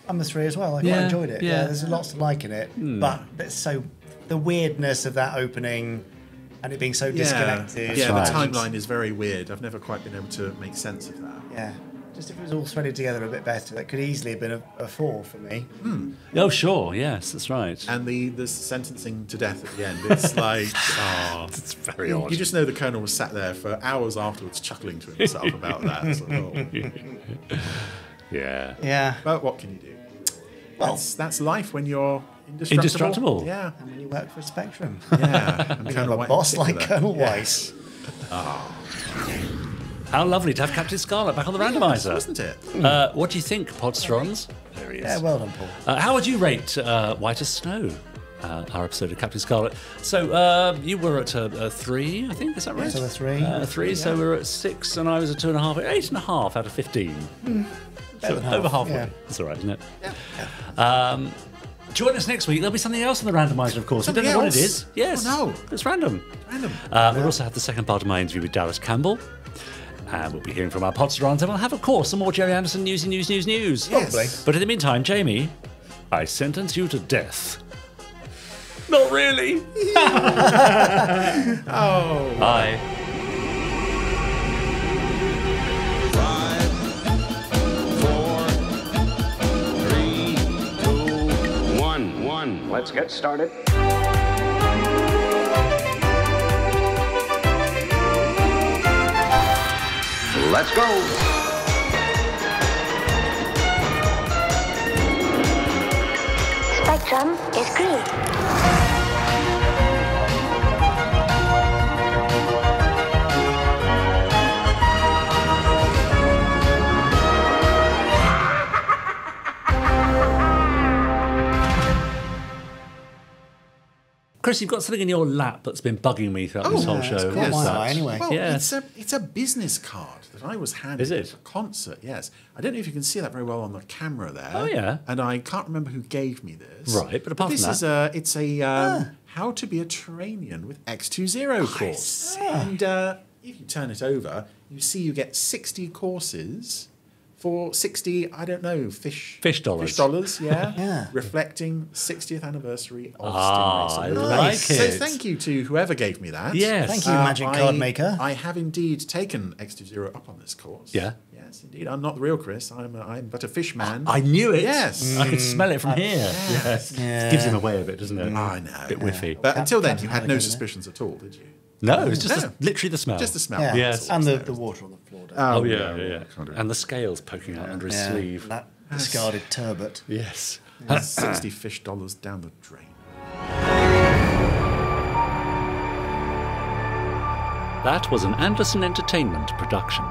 I'm a 3 as well. I quite enjoyed it. Yeah, there's lots to like in it, but it's so the weirdness of that opening and it being so disconnected. Yeah, the timeline is very weird. I've never quite been able to make sense of that. Yeah. Just if it was all threaded together a bit better, that could easily have been a 4 for me. Oh, sure. Yes, that's right. And the sentencing to death at the end, it's like, it's very odd. You just know the Colonel was sat there for hours afterwards chuckling to himself about that. So, Yeah. Yeah. But what can you do? Well, that's life when you're indestructible. Yeah. And when you work for a Spectrum. Yeah. And Colonel White, a boss like Colonel Weiss. How lovely to have Captain Scarlet back on the Randomiser. Wasn't it? What do you think, Podsterons? There he is. Yeah, well done, Paul. How would you rate White as Snow, our episode of Captain Scarlet? So you were at a 3, I think, is that right? So a 3. 3, so we were at 6, and I was at 2.5, 8.5 out of 15. So over halfway. Yeah. That's all right, isn't it? Yeah. Join us next week. There'll be something else on the Randomiser, of course. I don't know what it is. Yes. Oh, no. It's random. We'll also have the second part of my interview with Dallas Campbell. And we'll be hearing from our Podsterons, and we'll have, of course, some more Gerry Anderson news. Yes. Probably. But in the meantime, Jamie, I sentence you to death. Not really. Oh. Bye. 5, 4, 3, 2, 1. Let's get started. Let's go. Spectrum is green. Chris, you've got something in your lap that's been bugging me throughout this whole show. What is that? Anyway. Well, yes. it's a business card that I was handed Is it? at a concert, yes. I don't know if you can see that very well on the camera there. Oh, yeah. And I can't remember who gave me this. Right, but apart from this that... it's a How to Be a Trainian with X20 course. And if you turn it over, you see you get 60 courses for 60, I don't know, fish dollars. Fish dollars, yeah. Yeah. Reflecting 60th anniversary of I Stingray. like So it. thank you to whoever gave me that. Yes. Thank you, Magic Card Maker. I have indeed taken X20 up on this course. Yeah. Yes, indeed. I'm not the real Chris. I'm but a fish man. I knew it. Yes. I could smell it from here. Yes. It gives him away a bit, doesn't it? I know. A bit whiffy. But until then, Captain you had no Haddock, suspicions at all, did you? No, it was just literally the smell. Just the smell. Yeah. Yes. And the water on the floor. Oh, yeah. And the scales poking out under his sleeve. That discarded turbot. Yes. 60 fish dollars down the drain. That was an Anderson Entertainment production.